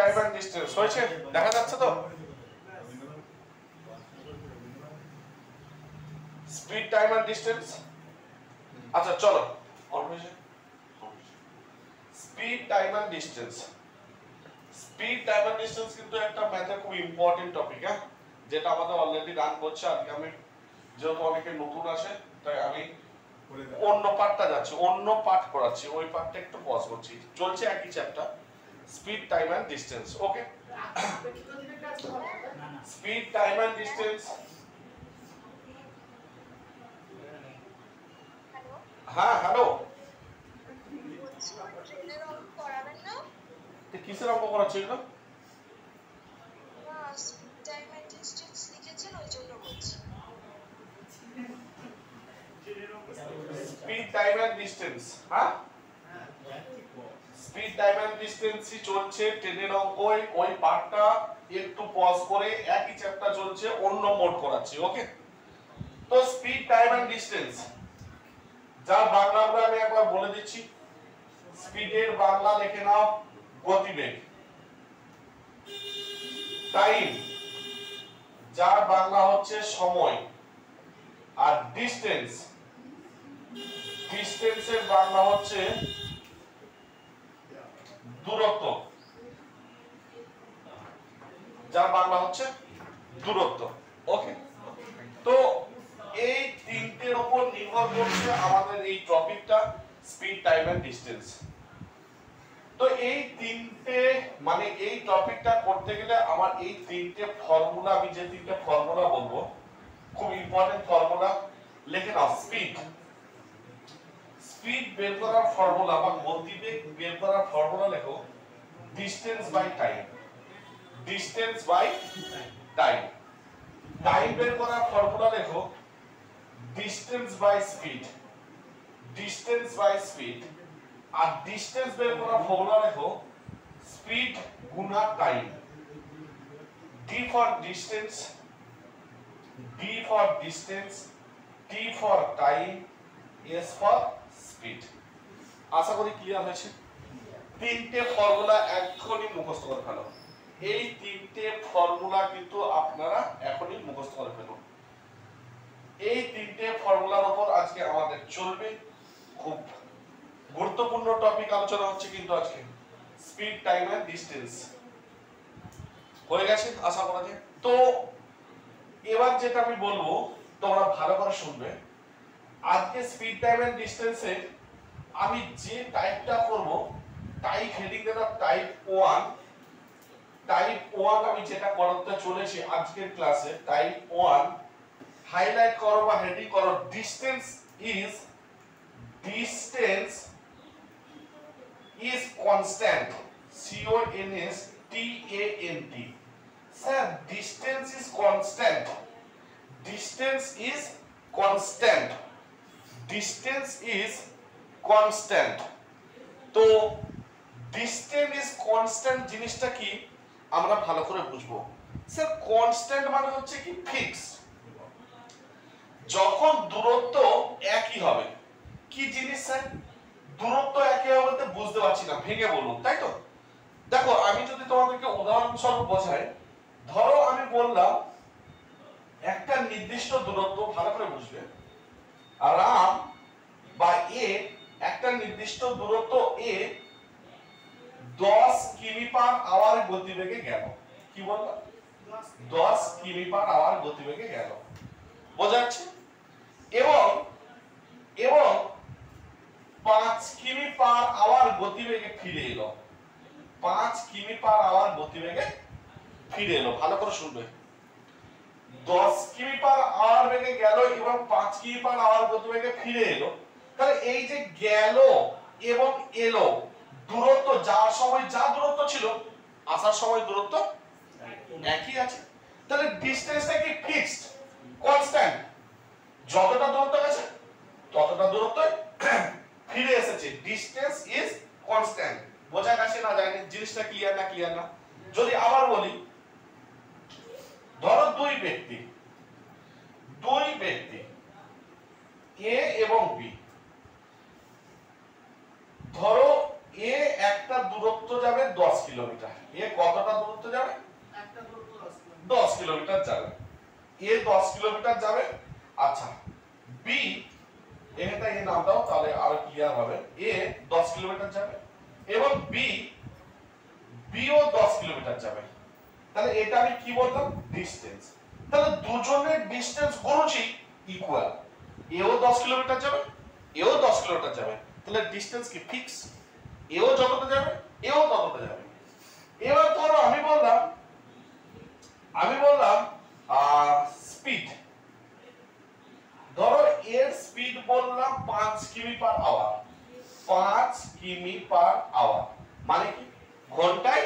Time and distance হয়েছে, দেখা যাচ্ছে তো? Speed time and distance. আচ্ছা চলো speed time and distance. Speed time and distance কিন্তু একটা ম্যাথের খুব ইম্পর্টেন্ট টপিক, হ্যাঁ, যেটা আমাদের অলরেডি রান করছে। আজকে আমি যেহেতু অনেকে নতুন আসে তাই আমি অন্য পার্টটা যাচ্ছি, অন্য পার্ট করাচ্ছি, ওই পার্টটা একটু পজ করছি। চলছে একই chapter, speed time and distance. Okay, speed time and distance. হ্যাঁ হ্যালো, কিসের অঙ্ক করাচ্ছি না? স্পিড টাইম এন্ড ডিসটেন্স, হ্যাঁ স্পিড টাইম এন্ড ডিসটেন্সই চলছে, ট্রেনের অঙ্ক। ওই পার্টটা একটু পজ করে একই চ্যাপ্টার চলছে, অন্য মোড করাচ্ছি। ওকে, তো স্পিড টাইম এন্ড ডিসটেন্স যার বাংলা আমরা আমি একবার বলে দিচ্ছি। স্পিডের বাংলা লিখে নাও গতিবেগ। টাইম যার বাংলা হচ্ছে সময়। আর ডিসটেন্স, ডিসটেন্সের বাংলা হচ্ছে দূরত্ব, যার বাংলা হচ্ছে দূরত্ব। ওকে, তো এই তিনটের উপর নির্ভর করছে আমাদের এই টপিকটা, স্পিড টাইম এন্ড ডিসটেন্স। তো এই তিনটে মানে এই টপিকটা করতে গেলে আমার এই তিনটে ফর্মুলা, আমি যে তিনটে ফর্মুলা বলবো খুব ইম্পর্টেন্ট ফর্মুলা লিখে নাও। স্পিড, স্পিড বের করার ফর্মুলা বা গতিবেগ বের করার ফর্মুলা লেখো distance by time. Distance by time. Time বের করার ফর্মুলা লেখো distance by speed. Distance by speed. আর ডিসটেন্স বের করার ফর্মুলা লেখো স্পিড গুণা time. D for distance, D for distance, T for time, S for speed. আশা করি ক্লিয়ার হয়েছে। তিনটে ফর্মুলা এখনই মুখস্থ করে ফেলো। এই তিনটে ফর্মুলা কিন্তু আপনারা এখনই মুখস্থ করে ফেলুন। এই তিনটে ফর্মুলার উপর আজকে আমাদের চলবে। খুব গুরুত্বপূর্ণ টপিক আলোচনা হচ্ছে কিন্তু আজকে, স্পিড টাইম এন্ড ডিসটেন্স। হয়ে গেছে আশা করা যায়। তো এবার যেটা আমি বলবো তোমরা ভালো করে শুনবে। আজকে স্পিড টাইম এন্ড ডিসটেন্সে আমি যে টাইপটা করব, টাইপ হেডিং দেব টাইপ 1। টাইপ 1 আমি যেটা করতে চলেছি আজকের ক্লাসে, টাইপ 1 হাইলাইট করো বা হেডিং করো distance is constant, CONSTANT। Sir distance is constant, distance is constant, distance is constant. তো ডিসটেন্স ইজ কনস্ট্যান্ট জিনিসটা কি আমরা ভালো করে বুঝবো। স্যার কনস্ট্যান্ট মানে হচ্ছে কি ফিক্সড। যখন দূরত্ব একই হবে, কি জিনিস স্যার? দূরত্ব একই হবে বলতে বুঝতে পারছি না, ভেঙে বলুন, তাই তো? দেখো আমি যদি তোমাদেরকে উদাহরণস্বরূপ বোঝাই, ধরো আমি বললাম একটা নির্দিষ্ট দূরত্ব, ভালো করে বুঝবে, রাম বা এ একটা নির্দিষ্ট দূরত্ব এ 10 কিমি/আওয়ার গতিবেগে গেল। কি বললাম? 10 কিমি/আওয়ার গতিবেগে গেল, বোঝা যাচ্ছে? এবং 5 কিমি/আওয়ার গতিবেগে ফিরে এলো। 5 কিমি/আওয়ার গতিবেগে ফিরে এলো, ভালো করে শুনবে। 10 কিমি/আওয়ার বেগে গেল এবং 5 কিমি/আওয়ার গতিবেগে ফিরে এলো। তাহলে এই যে গেল এবং এলো, দূরত্ব যাওয়ার সময় যা দূরত্ব ছিল আসার সময় দূরত্ব একই আছে। তাহলে ডিসটেন্সটা কি ফিক্সড, কনস্ট্যান্ট? যতটা দূরত্ব গেছে ততটা দূরত্ব ফিরে এসেছে। Distance is constant. বোঝা গেছে না? জানি জিনিসটা ক্লিয়ার না? ক্লিয়ার না? যদি আবার বলি, ধরো দুই ব্যক্তি এ এবং বি। ধরো এ একটা দূরত্ব যাবে 10 কিলোমিটার। এ কতটা কিলোমিটার যাবে, এ 10 কিলোমিটার যাবে। আচ্ছা বি, এটা এর নাম দাও তাহলে আরো ক্লিয়ার হবে। এ 10 কিলোমিটার যাবে এবং বিও 10 কিলোমিটার যাবে। তাহলে এটা আমি কি বললাম? ডিসটেন্স। তাহলে দুজনের ডিসটেন্স গুণছি ইকুয়াল, এও 10 কিলোমিটার যাবে, এও 10 কিলোমিটার যাবে। তাহলে ডিসটেন্স কি ফিক্স, এও যতটা যাবে এও ততটা যাবে। এবার ধরো আমি বললাম স্পিড, ধরো এর স্পিড বললাম 5 কিমি পার আওয়ার, 5 কিমি পার আওয়ার মানে কি ঘন্টায়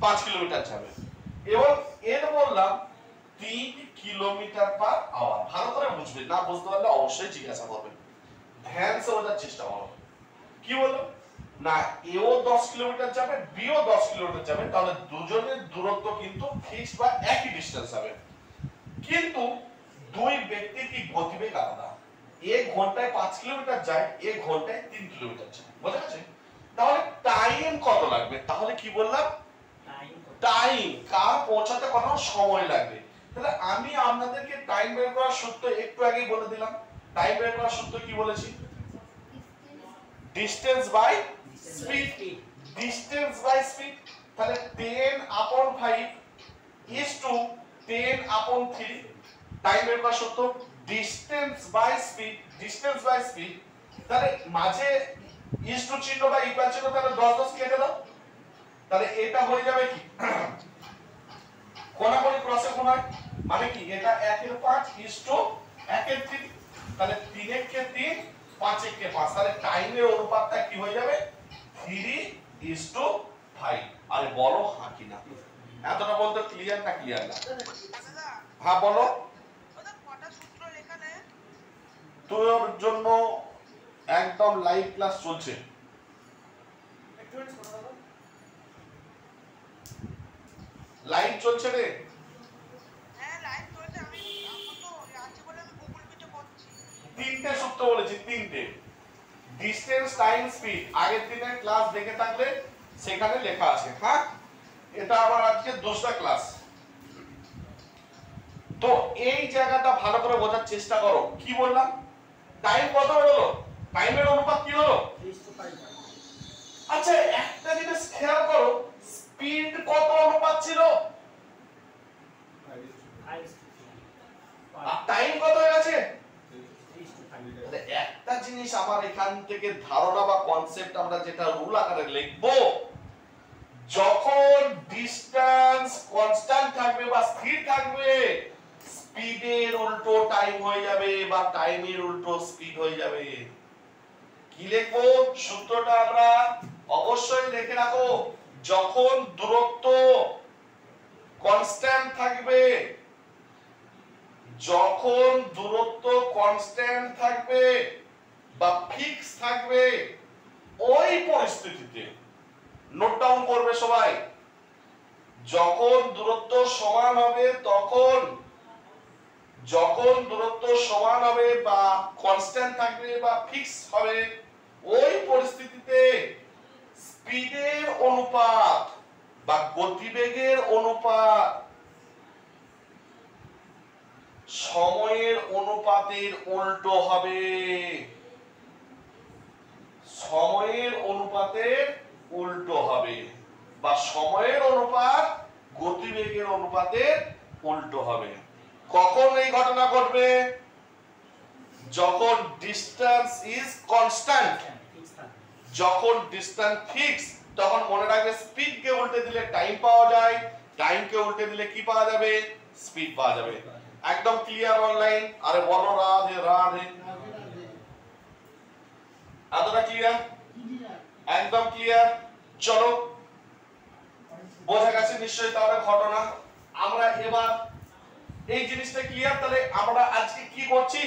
5 কিলোমিটার যাবে। এবং এর বললাম 3 কিলোমিটার পার আওয়ার। ভালো করে বুঝবে, না বুঝতে পারলে অবশ্যই জিজ্ঞাসা করবেন, ধ্যান সে বোঝার চেষ্টা করো। কি বলো না, এও 10 কিলোমিটার যাবে বিও 10 কিলোমিটার যাবে, তাহলে দুজনের দূরত্ব কিন্তু ফিক্সড বা একই ডিসটেন্স হবে। কিন্তু দুই ব্যক্তির কি গতিবেগ আলাদা, এ ঘন্টায় 5 কিলোমিটার যায়, এ ঘন্টায় 3 কিলোমিটার যায়, বোঝা গেছে? তাহলে টাইম কত লাগবে? তাহলে কি বললাম টাইম, কার পৌঁছাতে কত সময় লাগবে। তাহলে আমি আপনাদেরকে টাইম বের করার সূত্র একটু আগেই বলে দিলাম। টাইম বের করার সূত্র কি বলেছি? Distance by speed, distance by speed. তাহলে 10/5 is to 10/3। টাইম বের করার সূত্র distance by speed, distance by speed. তাহলে মাঝে is to চিহ্ন বা ইকুয়াল চিহ্ন, তাহলে 10 কেটে দাও। তাহলে এটা হয়ে যাবে কি কোনাকুনি ক্রসে কোন হয়, মানে কি এটা 1/5 is to 1/3। তাহলে 3/3 5/5। তাহলে টাইমের অনুপাতটা কি হয়ে যাবে 3:5। আরে বলো হ্যাঁ কি না, এতটা বলতে ক্লিয়ার না ক্লিয়ার না? হ্যাঁ বলো। তোর জন্য একদম লাইভ ক্লাস চলছে, লাইভ চলছে রে। হ্যাঁ লাইভ চলছে, আমি তো আছে বলে আমি গুগল মিটে করছি। তিনটে সূত্র বলেছি, তিনটে। ডিসটেন্স টাইম স্পিড আগের দিনের ক্লাস দেখে থাকলে সেখানে লেখা আছে। হ্যাঁ এটা আবার আজকে 2টা ক্লাস। তো এই জায়গাটা ভালো করে বোঝার চেষ্টা করো। কি বললাম? টাইম কত হলো? টাইমের অনুপাত কি হলো? আচ্ছা একটা জিনিস খেয়াল করো, স্পিড কত অনুপাত ছিল আর টাইম কত হয়ে গেছে? একটা জিনিস আমার এখান থেকে ধারণা বা কনসেপ্ট আমরা যেটা রুল আকারে লিখব, যখন ডিসটেন্স কনস্ট্যান্ট থাকবে বা স্থির থাকবে, স্পিডের উল্টো টাইম হয়ে যাবে বা টাইমের উল্টো স্পিড হয়ে যাবে। কি লিখবো সূত্রটা আমরা অবশ্যই লিখে রাখো, যখন দূরত্ব কনস্ট্যান্ট থাকবে, যখন দূরত্ব কনস্ট্যান্ট থাকবে বা ফিক্স থাকবে, ওই পরিস্থিতিতে নোট ডাউন করবে সবাই, যখন দূরত্ব সমান হবে তখন, যখন দূরত্ব সমান হবে বা কনস্ট্যান্ট থাকবে বা ফিক্স হবে, ওই পরিস্থিতিতে স্পিডের অনুপাত বা গতিবেগের অনুপাত সময়ের অনুপাতের উল্টো হবে, সময়ের অনুপাতের উল্টো হবে বা সময়ের অনুপাত গতিবেগের অনুপাতের উল্টো হবে। কখন এই ঘটনা ঘটবে? যখন ডিসটেন্স ইজ কনস্ট্যান্ট, যখন ডিসটেন্স ফিক্স, তখন মনে রাখবে স্পিড কে উল্টে দিলে টাইম পাওয়া যায়, টাইম কে উল্টে দিলে কি পাওয়া যাবে? স্পিড পাওয়া যাবে। একদম ক্লিয়ার অনলাইন? আরে বলো রাধে রাধে। এতটা ক্লিয়ার? একদম ক্লিয়ার। চলো বোঝা গেছে নিশ্চয়ই তাহলে ঘটনা। আমরা এবার এই জিনিসটা ক্লিয়ার। তাহলে আমরা আজকে কি করছি,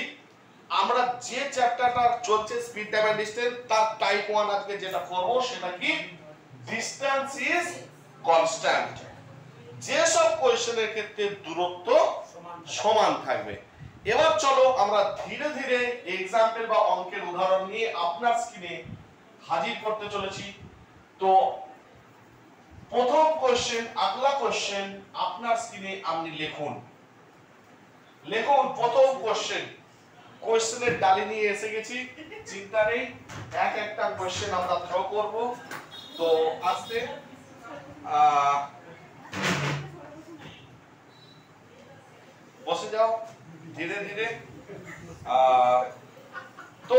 আমরা যে চ্যাপ্টারটা চলছে স্পিড টাইম এন্ড ডিসটেন্স, তার টাইপ 1 আজকে যেটা করব সেটা কি ডিসটেন্স ইজ কনস্ট্যান্ট। যে সব কোশ্চেনের ক্ষেত্রে দূরত্ব সমান থাকবে। এবার চলো আমরা ধীরে ধীরে एग्जांपल বা অঙ্কের উদাহরণ নিয়ে আপনার স্ক্রিনে হাজির করতে চলেছি। তো প্রথম কোশ্চেন, আগলা কোশ্চেন আপনার স্ক্রিনে আপনি লিখুন। লিখুন প্রথম কোশ্চেন। কোশ্চেনের ডালি নিয়ে এসে গেছি, চিন্তা নেই, এক একটা কোশ্চেন আমরা থ্রো করব। তো আস্তে বসে যাও ধীরে ধীরে। তো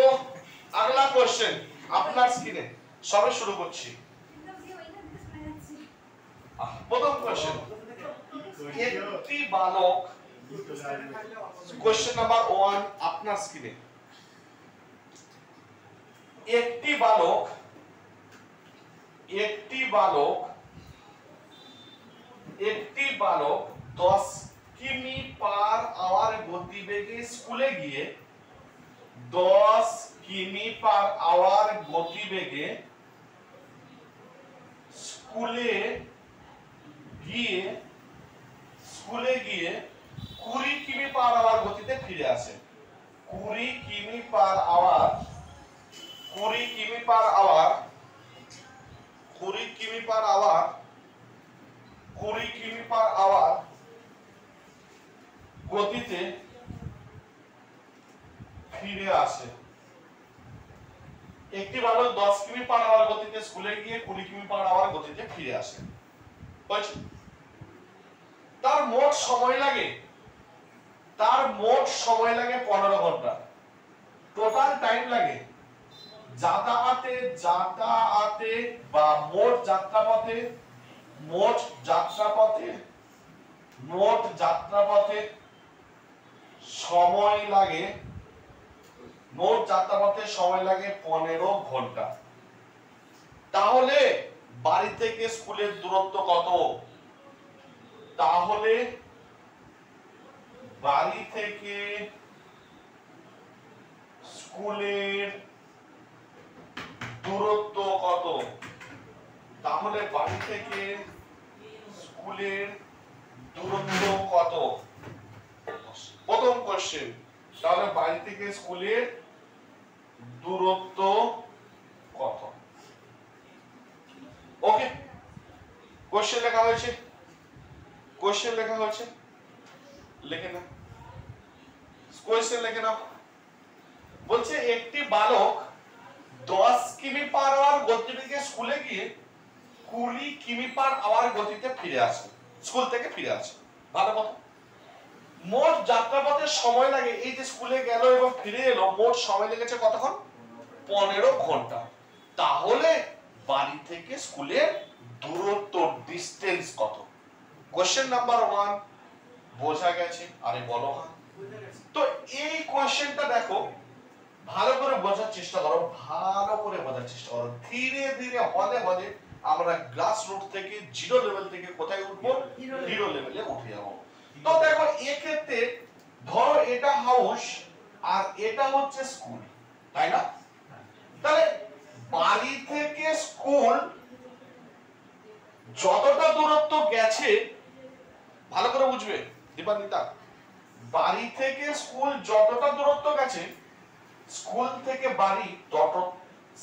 আগলা কোশ্চেন আপনার স্ক্রিনে, সবে শুরু করছি। প্রথম কোশ্চেন, একটি বালক, কোশ্চেন নাম্বার 1 আপনার স্ক্রিনে। একটি বালক 10 কিমি পার আওয়ার গতিবেগে স্কুলে গিয়ে 10 কিমি পার আওয়ার গতিবেগে স্কুলে গিয়ে 20 কিমি পার আওয়ার গতিতে ফিরে আসে। 20 কিমি পার আওয়ার গতিতে ফিরে আসে। একটি বালক 10 কিমি পার আওয়ার গতিতে স্কুলে গিয়ে 20 কিমি পার আওয়ার গতিতে ফিরে আসে। তার মোট সময় লাগে 15 ঘন্টা। টোটাল টাইম লাগে যাতায়াতে বা মোট যাত্রাপথে সময় লাগে 15 ঘন্টা। তাহলে বাড়ি থেকে স্কুলের দূরত্ব কত? তাহলে বাড়ি থেকে স্কুলের দূরত্ব কত? প্রথম কোশ্চেন, তাহলে বাড়ি থেকে স্কুলের দূরত্ব কত? ওকে, কোশ্চেন লেখা হয়েছে, লিখে না, কোশ্চেন লিখে নাও। বলছে একটি বালক 10 কিমি পার আওয়ার গতিবেগে স্কুলে গিয়ে 20 কিমি পার আওয়ার গতিতে ফিরে আসে, স্কুল থেকে ফিরে আসে। ভালো কথা। মোট যাত্রাপথের সময় লাগে, এই যে স্কুলে গেল এবং ফিরে এলো, মোট সময় লেগেছে কতক্ষণ? 15 ঘন্টা। তাহলে বাড়ি থেকে স্কুলের দূরত্ব, ডিসটেন্স কত? কোশ্চেন নাম্বার 1 বোঝা গেছে? আরে বলো হ্যাঁ। তো এই কোশ্চেনটা দেখো, ভালো করে বোঝার চেষ্টা করো, ধীরে ধীরে হলে আমরা গ্রাস রুট থেকে, জিরো লেভেল থেকে কোথায় উঠবো? হিরো লেভেলে উঠে যাবো। তো দেখো এক্ষেত্রে ধরো এটা হাউস আর এটা হচ্ছে স্কুল, তাই না? তাহলে বাড়ি থেকে স্কুল যতটা দূরত্ব গেছে, ভালো করে বুঝবে দীপান্বিতা, বাড়ি থেকে স্কুল যতটা দূরত্ব গেছে, স্কুল থেকে বাড়ি তত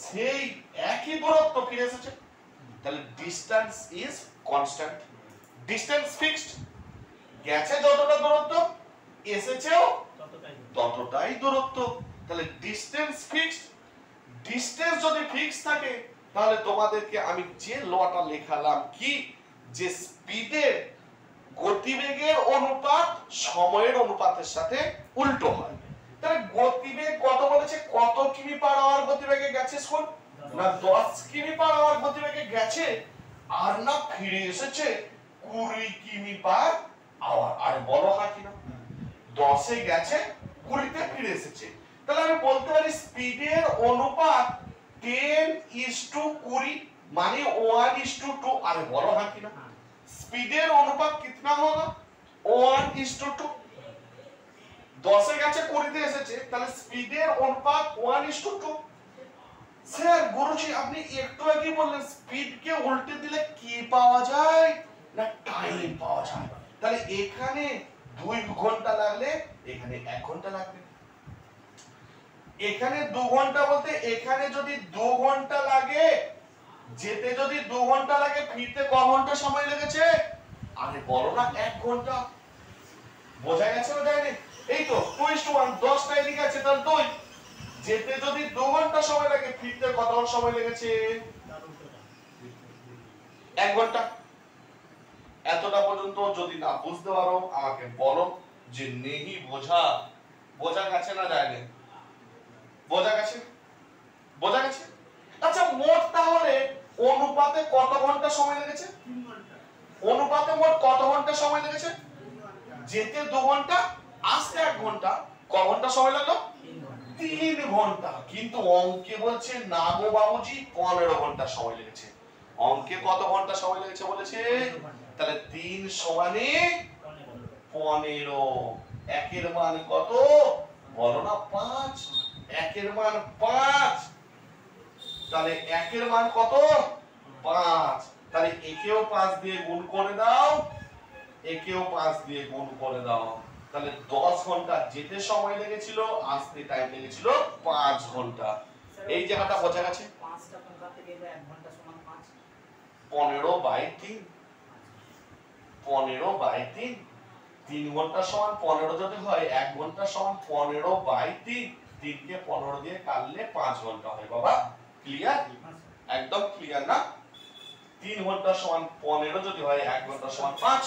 সেই একই দূরত্ব ফিরে এসেছে। তাহলে distance is constant, distance fixed. গেছে যতটা দূরত্ব, এসেছেও ততটাই দূরত্ব। তাহলে ডিসটেন্স ফিক্সড। ডিসটেন্স যদি ফিক্স থাকে, তাহলে তোমাদেরকে আমি যে লটা লেখালাম, কি যে স্পিডের, গতিবেগের অনুপাত সময়ের অনুপাতের সাথে উল্টো হয়। তাহলে গতিবেগ কত বলেছে? কত কিমি পার আওয়ার গতিবেগে গেছে স্কুল? না 10 কিমি পার আওয়ার গতিবেগে গেছে, আর না ফিরে এসেছে 20 কিমি পার আওয়ার। আরে বলো হ্যাঁ কিনা? 10 এ গেছে, 20 তে ফিরে এসেছে। তাহলে আমি বলতে পারি স্পিডের অনুপাত 10:20 মানে 1:2। আরে বলো হ্যাঁ কিনা? স্পিডের অনুপাত कितना होगा? 1:2। 10 এ গেছে, 20 তে এসেছে, তাহলে স্পিডের অনুপাত 1:2। স্যার গুরুজি আপনি একটু আগে বললেন স্পিডকে উল্টে দিলে কি পাওয়া যায়? না টাইম পাওয়া যায়। তাহলে এখানে 2 ঘন্টা লাগলে এখানে 1 ঘন্টা লাগবে। এখানে 2 ঘন্টা বলতে এখানে যদি 2 ঘন্টা লাগে, যেতে যদি 2 ঘন্টা লাগে ফিরতে ক ঘন্টা সময় লেগেছে? আরে বলো না 1 ঘন্টা। বোঝা গেছে না যায়নি? এই তো 2:1 10টা এদিকে আছে তাহলে 2। যেতে যদি 2 ঘন্টা সময় লাগে ফিরতে কত ঘন্টা সময় লেগেছে? 1 ঘন্টা। এতটা পর্যন্ত যদি না বুঝতে পারো আমাকে বলো যে নেহি বোঝা। বোঝা গেছে না যায়নি? বোঝা গেছে? বোঝা গেছে? আচ্ছা মোট তাহলে অনুপাতে কত ঘন্টা সময় লেগেছে? অনুপাতে মোট কত ঘন্টা সময় লেগেছে? যেতে 2 ঘন্টা, আসতে 1 ঘন্টা। ক ঘন্টা সময় লাগলো? 3 ঘন্টা। কিন্তু অঙ্কে বলছে না গো বাবুজি 15 ঘন্টা সময় লেগেছে। অঙ্কে কত ঘন্টা সময় লেগেছে বলেছে? তাহলে 3 সমানে 15। একের মান কত বলো না? 5। একের মান 5। তাহলে একের মান কত? 5। তাহলে একেও 5 দিয়ে গুণ করে দাও, একেও 5 দিয়ে গুণ করে দাও। তাহলে 10 ঘন্টা যেতে সময় লেগেছিল, আসতে টাইম লেগেছিল 5 ঘন্টা। এই জায়গাটা বোঝা গেছে? 5টা সংখ্যা থেকে 1 ঘন্টা সমান 5। 15/3। 15/3। 3 ঘন্টা সমান 15 যদি হয়, 1 ঘন্টা সমান 15/3। 3 কে 15 দিয়ে কাটলে 5 ঘন্টা হয় বাবা। ক্লিয়ার? একদম ক্লিয়ার না? 3 ঘন্টা সমান 15 যদি হয়, 1 ঘন্টা সমান 5।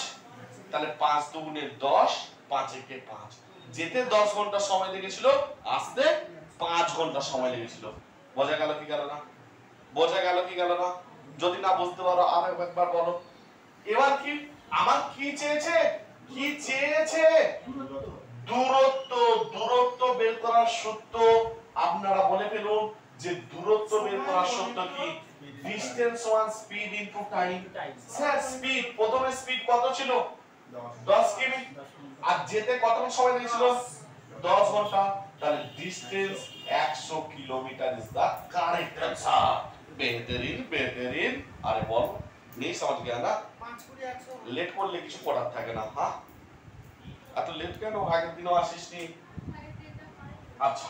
তাহলে 5 দুগুণে 10, 5 একে 5। যেতে 10 ঘন্টা সময় লেগেছিল, আসতে 5 ঘন্টা সময় লেগেছিল। বোঝা গেল কি গেল না? বোঝা গেল কি গেল না? যদি না বুঝতে পারো আর একবার বলো। এবার কি আমার কি চেয়েছে? কি চেয়েছে? দূরত্ব। দূরত্ব বের করার সূত্র আপনারা বলে ফেলুন যে দূরত্ব বের করার সূত্র কি? ডিসটেন্স সমান speed into time. Sir speed, প্রথমে স্পিড কত ছিল? 10 কিমি। আর যেতে কত সময় লেগেছিল? 10 ঘন্টা। তাহলে ডিসটেন্স 100 kilometre is the correct answer. বেহতরিন বেহতরিন। আরে বল নেই समझ गया ना? 5 × 100 লেট করলে কিছু করার থাকে না। হ্যাঁ এত লেট কেন? আগের দিনও আসিসনি। আচ্ছা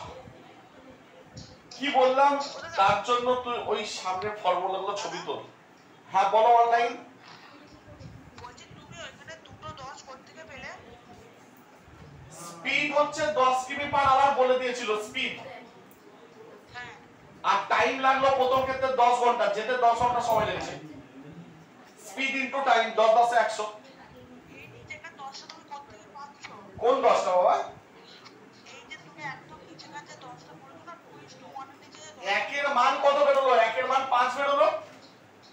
কি বললাম? তার জন্য তুই ওই সামনের ফর্মুলাগুলো ছবি তোল। হ্যাঁ বলো অনলাইন। বলছি তুমি ওখানে দুটো 10 কোত্থেকে পেলে? স্পিড হচ্ছে 10 কিমি পার আওয়ার বলে দিয়েছিল স্পিড। হ্যাঁ আর টাইম লাগলো প্রথম ক্ষেত্রে 10 ঘন্টা, যেতে 10 ঘন্টা সময় লেগেছে। স্পিড ইনটু টাইম 10 10 এ 100। এই নিচেকার 10টা তুমি কোত্থেকে পাচ্ছ? কোন 10টা বাবা? এই যে তুমি একদম নিচেকার যে 10টা বলছো না 2:1 এর নিচে যে 10 একের মান কত বেরোলো? একের মান 5 বেরোলো।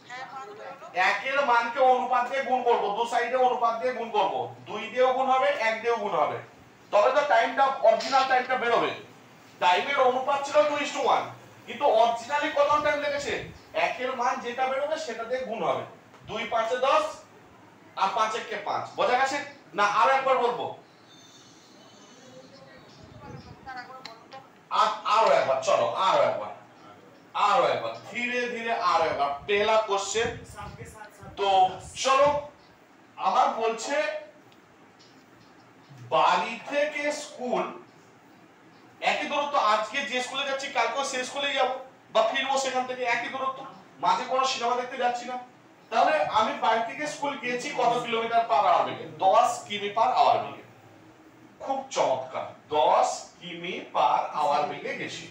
হ্যাঁ 5 বেরোলো। একের মানকে অনুপাত দিয়ে গুণ করব, দু সাইডে অনুপাত দিয়ে গুণ করব। 2 দিয়েও গুণ হবে, 1 দিয়েও গুণ হবে। তবে তো টাইমটা অরিজিনাল টাইমটা বের হবে। টাইমের অনুপাত ছিল 2:1, কিন্তু অরিজিনালি কত টাইম লেগেছে? একের মান যেটা বেরোবে সেটা দিয়ে গুণ হবে। 2 5 এ 10 আর 5 একে 5। বোঝা গেছে না? আর একবার বলবো। তার আগে বলো তো। আরো একবার চলো, আরো একবার, আরো একবার ধীরে ধীরে আরো একবার। পहला क्वेश्चन सबके साथ साथ তো চলো আমার বলছে বাড়ি থেকে স্কুল একই দূরত্ব। আজকে যে স্কুলে যাচ্ছি কালকেও সেই স্কুলেই যাব বা ফিরবো সেখান থেকে, একই দূরত্ব। মাঝে কোনো সিনেমা দেখতে যাচ্ছি না। তাহলে আমি বাড়ি থেকে স্কুল গিয়েছি কত কিলোমিটার পার আওয়ার বেগে? 10 কিমি পার আওয়ার বেগে। খুব চমৎকার, 10 কিমি পার আওয়ার বেগে গেছি।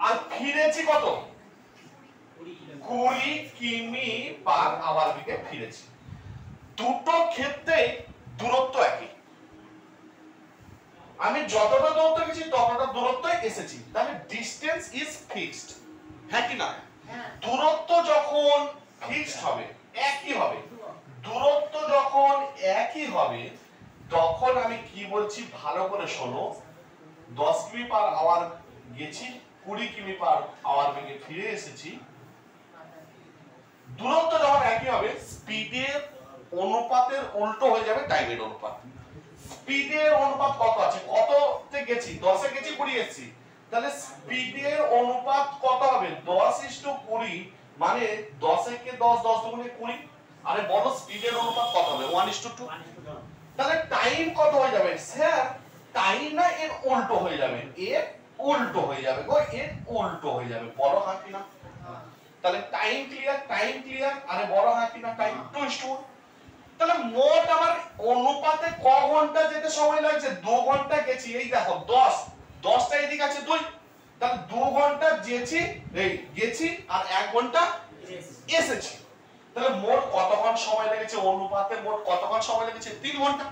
আর ফিরেছি কত? 20 কিমি পার আওয়ার বেগে ফিরেছি। দুটো ক্ষেত্রে দূরত্ব একই। আমি যতটা দূরত্ব গেছি ততটা দূরত্বই এসেছি। তাহলে ডিসটেন্স ইজ ফিক্সড। হ্যাঁ কি না? দূরত্ব যখন ফিক্সড হবে, একই হবে, দূরত্ব যখন একই হবে তখন আমি কি বলছি ভালো করে শোনো। 10 কিমি পার আওয়ার গেছি, 20 কিমি পার আওয়ার বেগে ফিরে এসেছি। দূরত্ব যখন একই হবে স্পিডের অনুপাতের উল্টো হয়ে যাবে টাইমের অনুপাত। স্পিডের অনুপাত কত আছে? কততে গেছি? 10 এ গেছি, 20 এসেছি। তাহলে স্পিডের অনুপাত কত হবে? 10:20 মানে 10 একে 10, 10 দুগুণে 20। আরে বলো স্পিডের অনুপাত কত হবে? 1:2। তাহলে টাইম কত হয়ে যাবে? স্যার টাইম না এর উল্টো হয়ে যাবে, এর উল্টো হয়ে যাবে গো, এর উল্টো হয়ে যাবে। বলো হ্যাঁ কি না? তাহলে টাইম ক্লিয়ার আরে বড় হ্যাঁ কি না টাইম 2:1। তাহলে মোট আমার অনুপাতে ক ঘন্টা যেতে সময় লাগছে 2 ঘন্টা গেছি এই দেখো 10টা এদিকে আছে 2 তাহলে 2 ঘন্টা গেছি আর 1 ঘন্টা এসেছি। তাহলে মোট কতক্ষণ সময় লেগেছে অনুপাতে মোট কতক্ষণ সময় লেগেছে 3 ঘন্টা।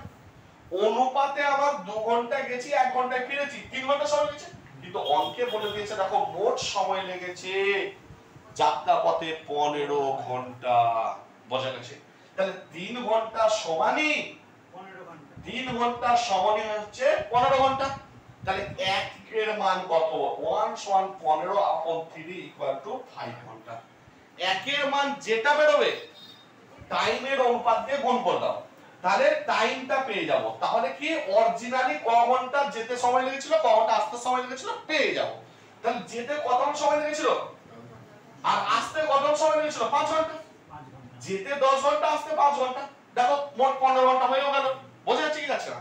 অনুপাতে আমার 2 ঘন্টা গেছি 1 ঘন্টায় ফিরেছি 3 ঘন্টা সময় লেগেছে। কিন্তু অঙ্কে বলে দিয়েছে দেখো মোট সময় লেগেছে যাত্রা পথে 15 ঘন্টা। বোঝা গেছে? তাহলে 3 ঘন্টা সমানই 3 ঘন্টা সমানই হচ্ছে 15 ঘন্টা। তাহলে 1 এর মান কত 1 সমান 15 upon 3 equal to 5 ঘন্টা। 1 এর মান যেটা বেরোবে টাইমের অনুপাত দিয়ে গুণ করে দাও তাহলে টাইমটা পেয়ে যাব। তাহলে কি অরিজিনালি ক ঘন্টা যেতে সময় লেগেছিল ক ঘন্টা আসতে সময় লেগেছিল পেয়ে যাব। তাহলে যেতে কতক্ষণ সময় লেগেছিল আর আসতে কতক্ষণ সময় লেগেছিল 5 ঘন্টা। যেতে 10 ঘন্টা আসতে 5 ঘন্টা দেখো মোট 15 ঘন্টা হয়ে গেল। বোঝা যাচ্ছে কি যাচ্ছে না?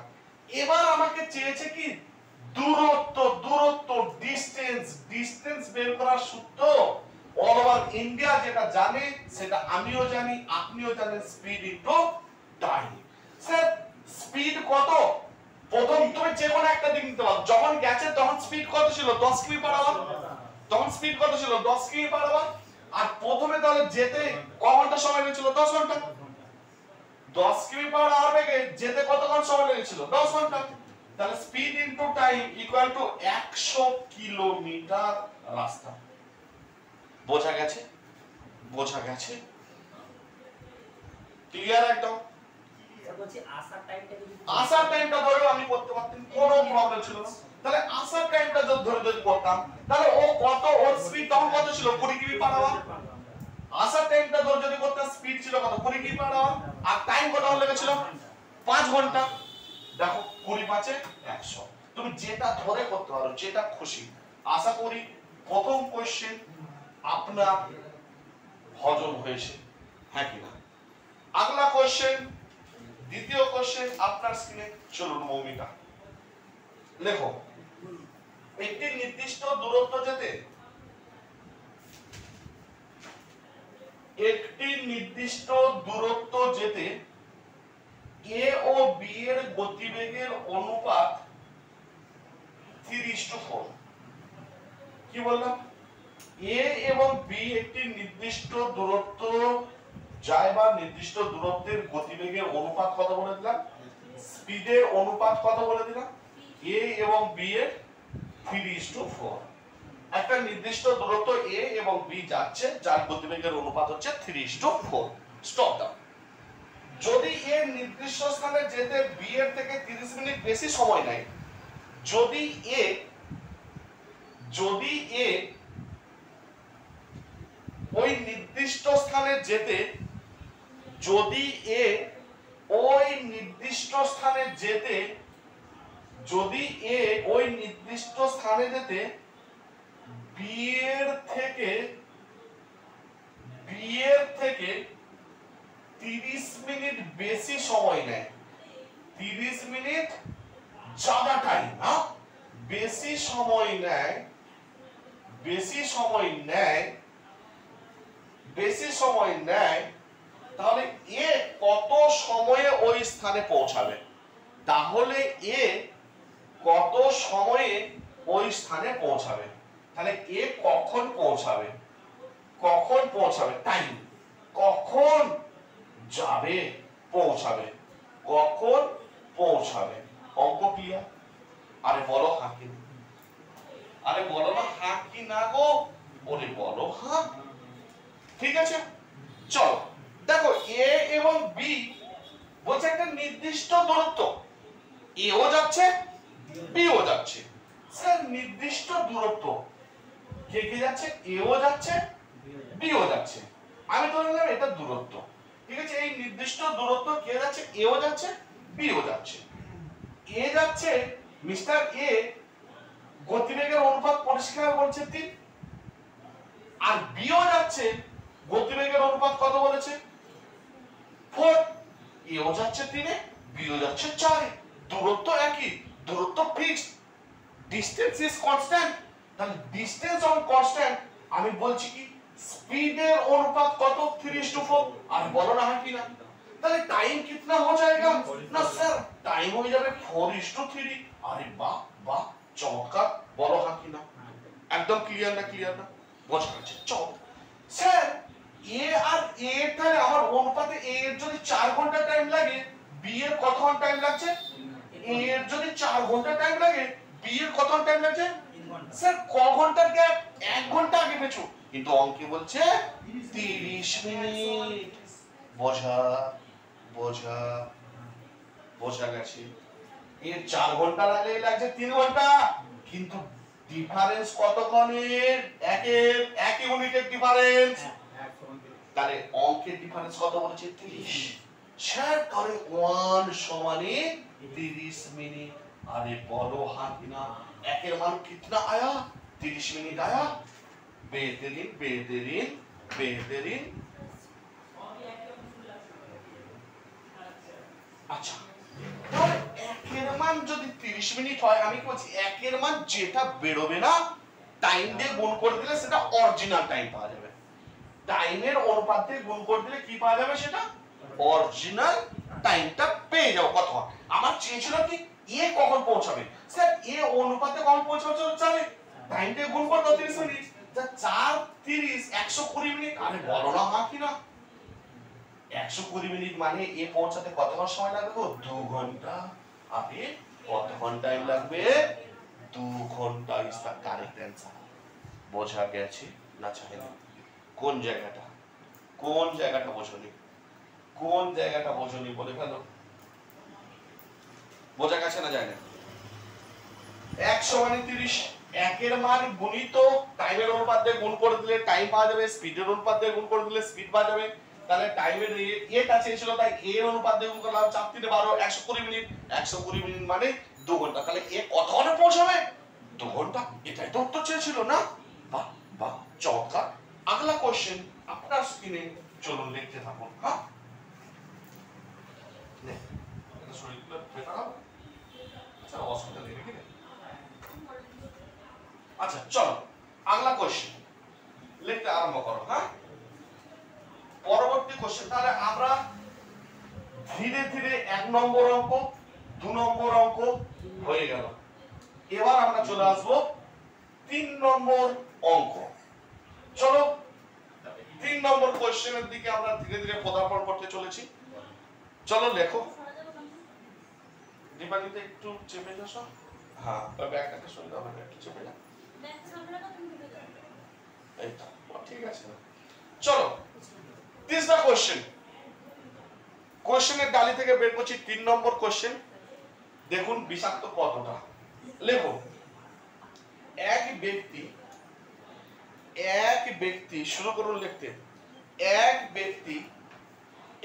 এবার আমাকে চেয়েছে কি দূরত্ব ডিসটেন্স বের করার সূত্র অল ওভার ইন্ডিয়া যেটা জানে সেটা আমিও জানি আপনিও জানেন speed into time. Sir speed কত প্রথম তুমি যে কোনো একটা দিক নিতে পারো। যখন গেছে তখন স্পিড কত ছিল 10 কিমি পার আওয়ার। তখন স্পিড কত ছিল 10 কিমি পার আওয়ার। আর প্রথমে তাহলে যেতে ক ঘন্টা সময় লেগেছিল 10 ঘন্টা। 10 কিমি পার আওয়ার বেগে যেতে কতক্ষণ সময় লেগেছিল 10 ঘন্টা। তাহলে speed into time equal to 100 kilometre রাস্তা। বোঝা গেছে? বোঝা গেছে? ক্লিয়ার একদম? বলছি আসার টাইমটা ধরেও আমি করতে পারতাম কোনো প্রবলেম ছিল না। তাহলে আসার টাইমটা যদি করতাম তাহলে ও কত ওর স্পিড তখন কত ছিল 20 কিমি পার আওয়ার। আসার টাইমটা ধরে যদি করতাম স্পিড ছিল কত 20 কিমি পার আওয়ার আর টাইম কত লেগেছিল 5 ঘন্টা। দেখো 20 5 100 তুমি যেটা ধরে করতে পারো যেটা খুশি। আশা করি প্রথম কোশ্চেন আপনার হজম হয়েছে হ্যাঁ কি না? আগলা কোশ্চেন দ্বিতীয় কোশ্চেন আপনার স্ক্রিনে চলুন মৌমিতা লেখো একটি নির্দিষ্ট দূরত্ব যেতে এ ও বি এর গতিবেগের অনুপাত 3:4। কি বললাম? এ এবং বি একটি নির্দিষ্ট দূরত্ব যায় বা নির্দিষ্ট দূরত্বের গতিবেগের অনুপাত কত বলে দিলাম স্পিডের অনুপাত কত বলে দিলাম এ এবং বি এর 3:4। একটা নির্দিষ্ট দূরত্ব এ এবং বি যাচ্ছে যার গতিবেগের অনুপাত হচ্ছে 3:4। স্টপ দাও। যদি এ নির্দিষ্ট স্থানে যেতে বি এর থেকে 30 মিনিট বেশি সময় নেয় যদি এ ওই নির্দিষ্ট স্থানে যেতে বি এর থেকে 30 মিনিট বেশি সময় নেয় 30 মিনিট ज्यादा টাইম না বেশি সময় নেয় তাহলে এ কত সময়ে ওই স্থানে পৌঁছাবে? তাহলে এ কত সময়ে ওই স্থানে পৌঁছাবে? তাহলে এ কখন পৌঁছাবে টাইম কখন যাবে পৌঁছাবে অঙ্ক ক্লিয়ার? আরে বলো হ্যাঁ কি আরে বলো না হ্যাঁ কি না গো ওরে বলো হ্যাঁ। ঠিক আছে চলো দেখো এ এবং বি বলছে একটা নির্দিষ্ট দূরত্ব এও যাচ্ছে বিও যাচ্ছে। স্যার নির্দিষ্ট দূরত্ব কে যাচ্ছে এও যাচ্ছে বিও যাচ্ছে আমি ধরে নিলাম এটা দূরত্ব। ঠিক আছে এই নির্দিষ্ট দূরত্ব কে যাচ্ছে এও যাচ্ছে বিও যাচ্ছে। এ যাচ্ছে মিস্টার এ গতিবেগের অনুপাত পরিষ্কার বলছে 3 আর বিও যাচ্ছে গতিবেগের অনুপাত কত বলেছে 4। এও যাচ্ছে 3 এ বিও যাচ্ছে 4 এ দূরত্ব একই দূরত্ব ফিক্সড ডিসটেন্স ইজ কনস্ট্যান্ট। তাহলে ডিসটেন্স যখন কনস্ট্যান্ট আমি বলছি কি स्पीडেर अनुपात কত 3:4 আর বলো না কি না তাহলে টাইম कितना हो जाएगा না স্যার টাইম হয়ে যাবে 4:3 আরে বাহ বাহ চমৎকার বলো কি না একদম ক্লিয়ার না বোঝা যাচ্ছে চল স্যার এ আর এ তাহলে আমার অনুপাতে এ এর যদি 4 ঘন্টা টাইম লাগে বি এর কত ঘন্টা টাইম লাগছে এ এর যদি 4 ঘন্টা টাইম লাগে বি এর কত ঘন্টা টাইম লাগছে স্যার ক ঘন্টার গ্যাপ 1 ঘন্টা আগে পেছো কিন্তু অঙ্কে বলছে 30 মিনিট বোঝা বোঝা বোঝা গেছে এর 4 ঘন্টা লাগছে 3 ঘন্টা কিন্তু ডিফারেন্স কতক্ষণের এক ইউনিটের ডিফারেন্স তাহলে অঙ্কের ডিফারেন্স কত বলেছে 30 স্যার তাহলে 1 সমানে 30 মিনিট अरे बोलो हाँ कि ना एकेर मान कितना आया 30 मिनट आया बेहतरीन बेहतरीन बेहतरीन अच्छा তাহলে একের মান যদি 30 মিনিট হয় আমি কি বলছি একের মান যেটা বেরোবে না টাইম দিয়ে গুণ করে দিলে সেটা অরিজিনাল টাইম পাওয়া যাবে টাইমের অনুপাত দিয়ে গুণ করে দিলে কি পাওয়া যাবে সেটা অরিজিনাল টাইমটা পেয়ে যাও কত আমার চেয়েছিল কি এ কখন পৌঁছাবে স্যার এ অনুপাতে কখন পৌঁছাবে চলে টাইম দিয়ে গুণ করো 30 মিনিট যা 4 30 120 মিনিট আরে বলো না হ্যাঁ কি না 120 মিনিট মানে এ পৌঁছাতে কতক্ষণ সময় লাগবে 2 ঘন্টা আরে কতক্ষণ টাইম লাগবে 2 ঘন্টা ইজ দা কারেক্ট অ্যানসার বোঝা গেছে না চাইলে কোন জায়গাটা বোঝনি বলে ফেলো বোঝা গেছে না যায় না 1 সমান 30 একের মান গুণিত টাইমের অনুপাত দিয়ে গুণ করে দিলে টাইম পাওয়া যাবে স্পিডের অনুপাত দিয়ে গুণ করে দিলে স্পিড পাওয়া যাবে তাহলে টাইমের এটা চেয়েছিল তাই এর অনুপাত দিয়ে গুণ করলাম 4 3 12 120 মিনিট 120 মিনিট মানে 2 ঘন্টা তাহলে এ কতক্ষণে পৌঁছাবে 2 ঘন্টা এটাই তো উত্তর চেয়েছিল না বাহ বাহ চমৎকার আগলা কোশ্চেন আপনার স্ক্রিনে চলুন লিখতে থাকুন হ্যাঁ নে এটা শরীরটা বেটার হবে আচ্ছা অসুবিধা নেই নাকি আচ্ছা চলো আগলা কোশ্চেন লিখতে আরম্ভ করো হ্যাঁ পরবর্তী কোশ্চেন তাহলে আমরা ধীরে ধীরে 1 নম্বর অঙ্ক 2 নম্বর অঙ্ক হয়ে গেল এবার আমরা চলে আসব 3 নম্বর অঙ্ক চলো 3 নম্বর কোশ্চেনের দিকে আমরা ধীরে ধীরে পদার্পণ করতে চলেছি চলো লেখো দীপালিতে একটু চেপে যাও হ্যাঁ ব্যাগটাকে সরিয়ে দাও না একটু চেপে যাও ব্যাগ সামলানো তুমি ঢুকে যাও এই তো ঠিক আছে চলো দিস দা কোশ্চেন কোশ্চেনের ডালি থেকে বের করছি 3 নম্বর কোশ্চেন দেখুন বিষাক্ত কতটা লেখো এক ব্যক্তি শুরু করুন লিখতে এক ব্যক্তি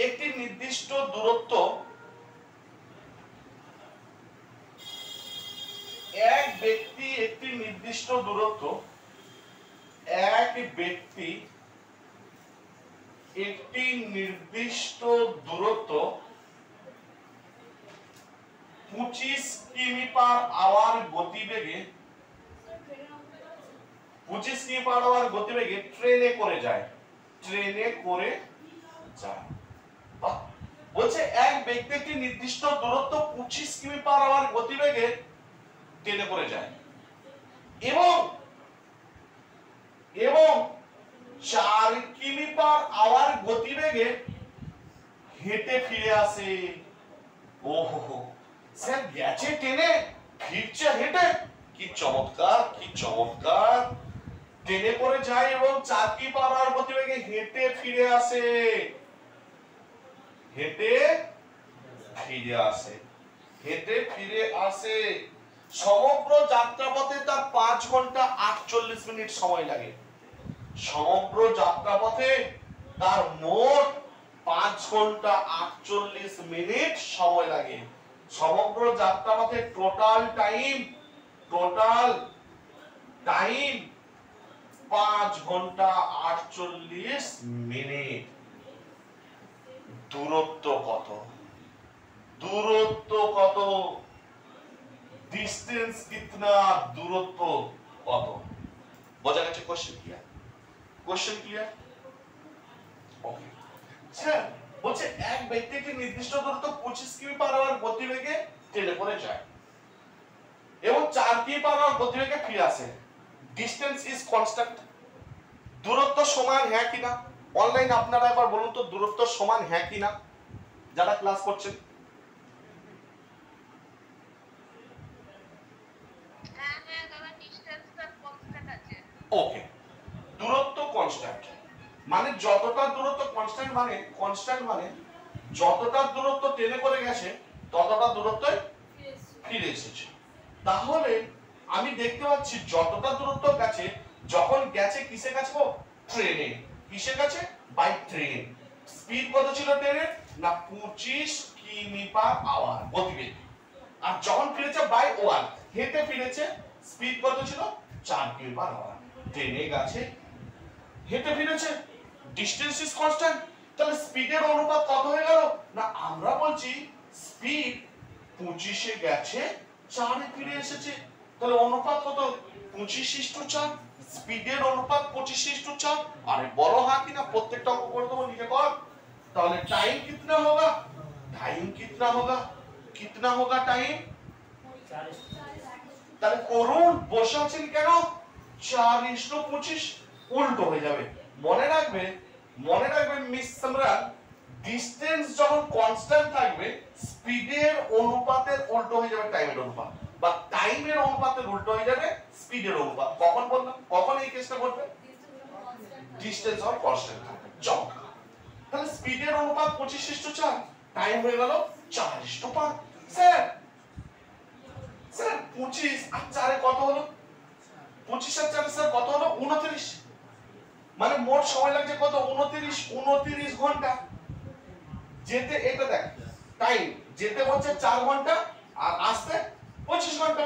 একটি নির্দিষ্ট দূরত্ব একটি নির্দিষ্ট দূরত্ব 25 কিমি পার আওয়ার গতিবেগে 25 কিমি পার আওয়ার গতিবেগে ট্রেনে করে যায় বলছে এক ব্যক্তি একটি নির্দিষ্ট দূরত্ব 25 কিমি পার আওয়ার গতিবেগে ট্রেনে করে যায় এবং 4 কিমি পার আওয়ার গতিবেগে হেঁটে ফিরে আসে ওহো স্যার গেছে ট্রেনে ফিরছে হেঁটে কি চমৎকার ট্রেনে করে যায় এবং 4 কিমি পার আওয়ার গতিবেগে হেঁটে ফিরে আসে সমগ্র যাত্রাপথে তার 5 ঘন্টা 48 মিনিট সময় লাগে সমগ্র যাত্রাপথে তার মোট 5 ঘন্টা 48 মিনিট সময় লাগে সমগ্র যাত্রাপথে টোটাল টাইম 5 ঘন্টা 48 মিনিট দূরত্ব কত ডিস্টেন্স কিতনা দূরত্ব কত বোঝা গেছে কোশ্চেন কি কোশ্চেন ক্লিয়ার? ওকে স্যার বলছে এক ব্যক্তি একটি নির্দিষ্ট দূরত্ব 25 কিমি পার আওয়ার গতিবেগে ট্রেনে করে যায় এবং 4 কিমি পার আওয়ার গতিবেগে ফিরে আসে। Distance is constant. দূরত্ব সমান হ্যাঁ কিনা? অনলাইন আপনারা একবার বলুন তো দূরত্ব সমান হ্যাঁ কিনা যারা ক্লাস করছেন। ওকে দূরত্ব কনস্ট্যান্ট মানে যতটা দূরত্ব কনস্ট্যান্ট মানে যতটা দূরত্ব ট্রেনে করে গেছে ততটা দূরত্বই ফিরে এসেছে। তাহলে আমি দেখতে পাচ্ছি যতটা দূরত্ব গেছে যখন গেছে কিসে গেছে গো? ট্রেনে। কিসে গেছে? By train. স্পিড কত ছিল ট্রেনের? না 25 কিমি পার আওয়ার গতিবেগ। আর যখন ফিরেছে বাই ওয়ান হেঁটে ফিরেছে স্পিড কত ছিল? 4 কিমি পার আওয়ার। ট্রেনে গেছে হেঁটে ফিরেছে ডিসটেন্স ইজ কনস্ট্যান্ট। তাহলে স্পিডের অনুপাত কত হয়ে গেল? না আমরা বলছি স্পিড 25 এ গেছে 4 এ ফিরে এসেছে। তাহলে অনুপাত কত? 25:4। স্পিডের অনুপাত 25:4। আরে বলো হ্যাঁ কিনা? প্রত্যেকটা অঙ্ক করে দেবো লিখে কর। তাহলে টাইম कितना होगा? टाइम कितना होगा? कितना होगा टाइम? তাহলে করুন বসে আছেন কেন? 4:25 উল্টো হয়ে যাবে। মনে রাখবেন মিস সম্রাট ডিসটেন্স যখন কনস্ট্যান্ট থাকবে স্পিডের অনুপাতের উল্টো হয়ে যাবে টাইমের অনুপাত বা টাইমের অনুপাতের উল্টো হয়ে যাবে স্পিডের অনুপাত। কখন বললাম? কখন এই কেসটা ঘটবে? ডিসটেন্স যখন কনস্ট্যান্ট থাকবে। চক তাহলে স্পিডের অনুপাত 25:4 টাইম হয়ে গেল 4:5। স্যার 25 আর 4 এ কত হলো? 25 আর 4 স্যার কত হলো? 29। মানে মোট সময় লাগছে কত? 29 ঘন্টা। যেতে এটা দেখ টাইম যেতে হচ্ছে 4 ঘন্টা আর আসতে 25 ঘন্টা।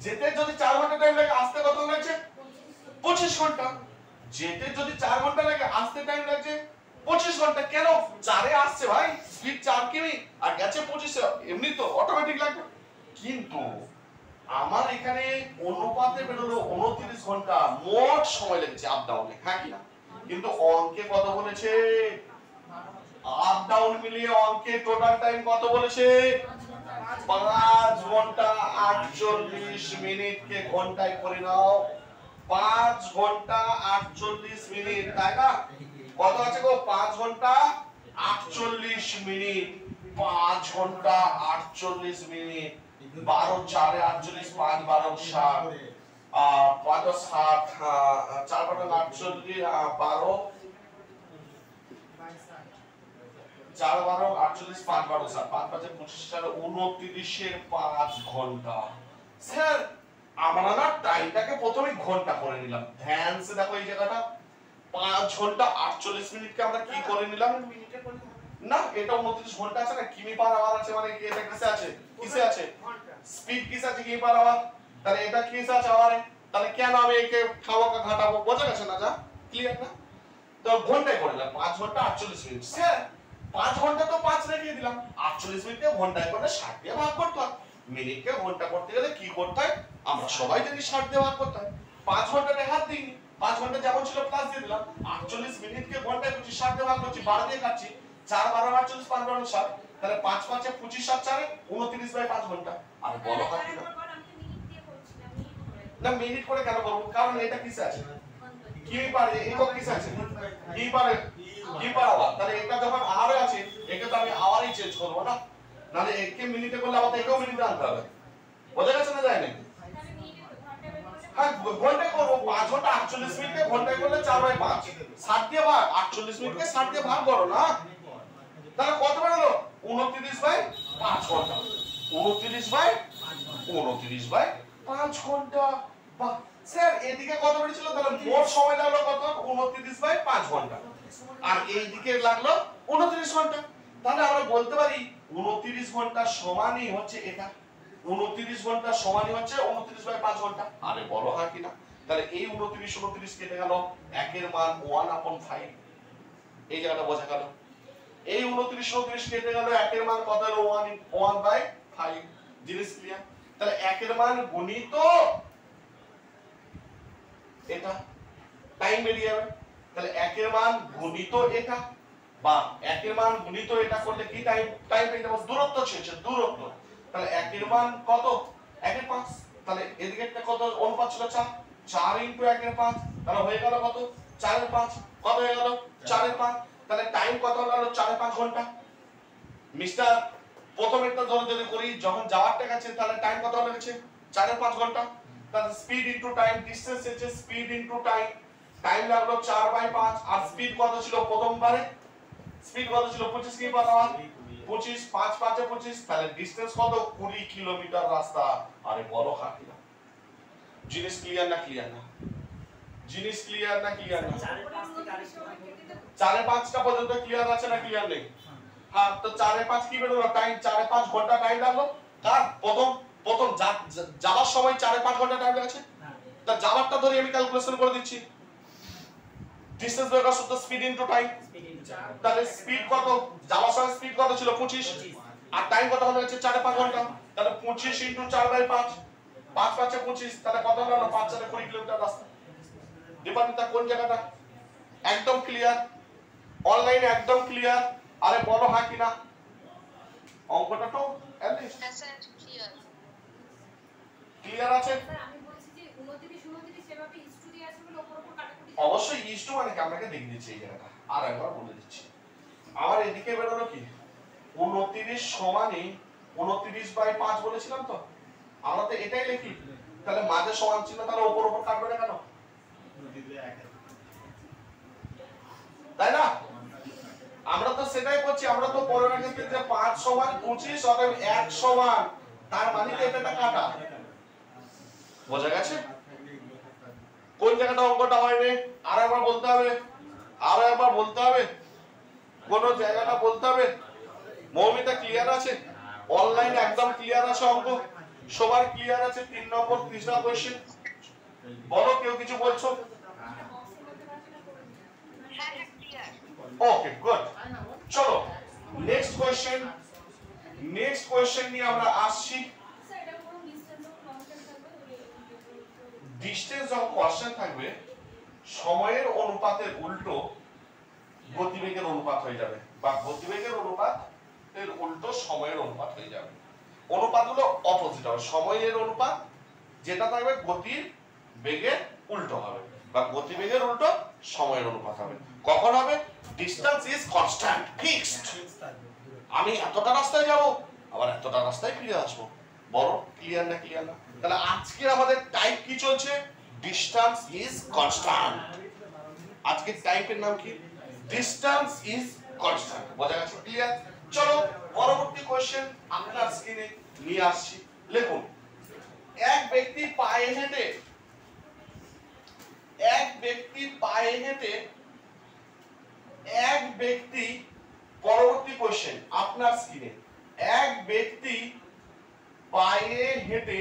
যেতে যদি 4 ঘন্টা টাইম লাগে আসতে কত লাগছে? 25 ঘন্টা। যেতে যদি 4 ঘন্টা লাগে আসতে টাইম লাগছে 25 ঘন্টা। কেন? 4 এ আসছে ভাই স্পিড 4 কিমি আর গেছে 25 এ, এমনি তো অটোমেটিক লাগবে। কিন্তু আমার এখানে অনুপাতে বেরোলো 29 ঘন্টা মোট সময় লেগেছে আপ ডাউনে। হ্যাঁ কি না? কিন্তু অঙ্কে কত বলেছে? আপ ডাউন মিলিয়ে অঙ্কে টোটাল টাইম কত বলেছে? 5 ঘন্টা 48 মিনিট কে ঘন্টায় করে নাও। 5 ঘন্টা 48 মিনিট তাই না? কত আছে গো? 5 ঘন্টা 48 মিনিট। 5 ঘন্টা 48 মিনিট 12 4 48 5 12 60 5 60 4 5 48 12 4 12 48 5 12 60 5 5 25 29 এর 5 ঘন্টা। স্যার আমরা না টাইমটাকে প্রথমে ঘন্টা করে নিলাম। ধ্যান সে দেখো এই জায়গাটা 5 ঘন্টা 48 মিনিটকে আমরা কি করে নিলাম? মিনিটে করে না, এটা 29 ঘন্টা আছে না, কিমি পার আওয়ার আছে মানে কি এটা কিসে আছে? কিসে আছে? স্পিড কিসে আছে? কিমি পার আওয়ার। তাহলে এটা কিসে আছে? আওয়ারে। তাহলে কেন আমি একে খাওয়াকে ঘাটাবো? বোঝা গেছে না? যা ক্লিয়ার না? তো ঘন্টায় করে দিলাম 5 ঘন্টা 48 মিনিট। স্যার 5 ঘন্টা তো 5 রেখে দিলাম, 48 মিনিটকে ঘন্টায় করে 60 দিয়ে ভাগ করতে হয়। মিনিটকে ঘন্টা করতে গেলে কি করতে হয়? আমরা সবাই জানি 60 দিয়ে ভাগ করতে হয়। 5 ঘন্টাতে হাত দিইনি, 5 ঘন্টা যেমন ছিল প্লাস দিয়ে দিলাম। 48 মিনিটকে ঘন্টায় করছি 60 দিয়ে ভাগ করছি, 12 দিয়ে কাটছি। 4 12 48 5 12 60। তাহলে 5 5 এ 25 7 4 29/5 ঘন্টা। আর বলো হয় কি না? না মিনিট করে কেন করব? কারণ এটা কিসে আছে? কি পারে একক কিসে আছে? কি পারে কি পাওয়া। তাহলে এটা যখন আওয়ারে আছে একে তো আমি আওয়ারই চেঞ্জ করব না, নালে একে মিনিটে করলে আবার একেও মিনিটে আনতে হবে। বোঝা গেছে না? যায় না? হ্যাঁ ঘন্টায় করব। 5 ঘন্টা 48 মিনিটকে ঘন্টায় করলে 4/5 60 দিয়ে ভাগ। 48 মিনিটকে 60 দিয়ে ভাগ করো না। তাহলে কত বেরোলো? 29/5 ঘন্টা। 29/5 ঘন্টা। বাহ স্যার এদিকে কত বেরিয়েছিল? তাহলে মোট সময় লাগলো কত? 29/5 ঘন্টা। আর এই দিকে লাগলো 29 ঘন্টা। তাহলে আমরা বলতে পারি 29 ঘন্টা সমানই হচ্ছে এটা। 29 ঘন্টা সমানই হচ্ছে 29/5 ঘন্টা। আরে বলো হয় কি না? তাহলে এই 29 কেটে গেল, একের মান 1/5। এই জায়গাটা বোঝা গেল। এই 29 কেটে গেল, একের মান কত হলো? 1/5। জিনিস ক্লিয়ার? তাহলে একের মান গুণিত এটা টাইম বেরিয়ে যাবে। তাহলে 1 এর মান গুণিত এটা বা 1 এর মান গুণিত এটা করলে কি টাইম পেয়ে যাবো, দূরত্ব চেয়েছে, দূরত্ব। তাহলে 1 এর মান কত, 1 এর 5। তাহলে এদিকে একটা কত অনুপাত ছিল 4, 4 * 1 এর 5, তাহলে হয়ে গেল কত 4 এর 5, কত হয়ে গেল 4 এর 5। তাহলে টাইম কত হলো 4 এর 5 ঘন্টা। মিস্টার প্রথমেরটা ধরে যদি করি, যখন যাওয়ারটা গেছে তাহলে টাইম কত লেগেছে 4 এর 5 ঘন্টা। তাহলে স্পিড ইনটু টাইম, ডিসটেন্স হচ্ছে স্পিড ইনটু টাইম, টাইম লাগলো 4/5। আর স্পিড কত ছিল প্রথমবারে, স্পিড কত ছিল 25 কিমি/আওয়ার, 25, 5 5 এ 25, তাহলে ডিসটেন্স কত 20 কিলোমিটার রাস্তা। আরে বলো হাঁটি না, জিনিস ক্লিয়ার না, ক্লিয়ার না, জিনিস ক্লিয়ার না, ক্লিয়ার না। 4/5টা পর্যন্ত ক্লিয়ার আছে না, ক্লিয়ার নেই? হ্যাঁ, তো 4/5 কি বেরোলো টাইম, 4/5 ঘন্টা টাইম লাগলো। কার প্রথম যাবার সময় 4/5 ঘন্টা টাইম লেগেছে। তা যাবারটা ধরে আমি ক্যালকুলেশন করে দিচ্ছি, ডিসটেন্স বের করার সূত্র স্পিড ইনটু টাইম। তাহলে স্পিড কত, যাওয়ার সময় স্পিড কত ছিল 25, আর টাইম কত হলো 4/5 ঘন্টা। তাহলে 25 * 4/5, 5 5 এ 25, তাহলে কত হলো 5 4 এ 20 কিলোমিটার রাস্তা। ডিপার্টমেন্টটা কোন জায়গাটা, একদম ক্লিয়ার, অনলাইনে একদম ক্লিয়ার। আরে বলো হ্যাঁ কি না, অঙ্কটা তো এটলিস্ট ক্লিয়ার আছে। আমি বলছি যে 29 29 সেভাবে হিস্ট্রি আছে বলে উপর উপর কাটাকুটি অবশ্যই ইস্টু মানে কি, আপনাকে দেখিয়ে দিচ্ছি এই জায়গাটা, আর একবার বলে দিচ্ছি। আমার এদিকে বেরোলো কি 29 সমানই 29/5 বলেছিলাম তো, আমরা তো এটাই লিখি। তাহলে মাঝে সমান চিহ্ন, তাহলে উপর উপর কাটবে না কেন, তাই না? আমরা তো সেটাই করছি, আমরা তো পরে রেখেছি যে 5 সমান 25 অতএব 1 সমান, তার মানে তো এটা কাটা। বোঝা গেছে কোন জায়গাটা অঙ্কটা হয়নি? আর একবার বলতে হবে, আর একবার বলতে হবে, কোন জায়গাটা বলতে হবে। মৌমিতা ক্লিয়ার আছে, অনলাইন একদম ক্লিয়ার আছে, অঙ্ক সবার ক্লিয়ার আছে। 3 নম্বর 3টা কোশ্চেন বলো, কেউ কিছু বলছো? ওকে গুড, চলো নেক্সট কোশ্চেন। নেক্সট কোশ্চেন নিয়ে আমরা আসছি। স্যার এটা কোনো ডিসটেন্স অফ কনস্ট্যান্ট থাকবে, ডিসটেন্স যখন কনস্ট্যান্ট থাকবে, সময়ের অনুপাতের উল্টো গতিবেগের অনুপাত হয়ে যাবে, বা গতিবেগের অনুপাতের উল্টো সময়ের অনুপাত হয়ে যাবে। অনুপাতগুলো অপোজিট হবে, সময়ের অনুপাত যেটা থাকবে গতির বেগের উল্টো হবে, বা গতিবেগের উল্টো সময়ের অনুপাত হবে। কখন হবে? Distance is constant, fixed. আমি এতটা রাস্তায় যাব, আবার এতটা রাস্তায় ফিরে আসবো। বড় ক্লিয়ার না, ক্লিয়ার না? তাহলে আজকে আমাদের টাইপ কি চলছে, ডিসটেন্স ইজ কনস্ট্যান্ট। আজকের টাইপের নাম কি, ডিসটেন্স ইজ কনস্ট্যান্ট। বোঝা গেছে, ক্লিয়ার? চলো পরবর্তী কোশ্চেন আপনার স্ক্রিনে নিয়ে আসছি। লিখুন, এক ব্যক্তি পায়ে হেঁটে, এক ব্যক্তি পায়ে হেঁটে, এক ব্যক্তি, পরবর্তী কোশ্চেন আপনার স্ক্রিনে, এক ব্যক্তি পায়ে হেঁটে,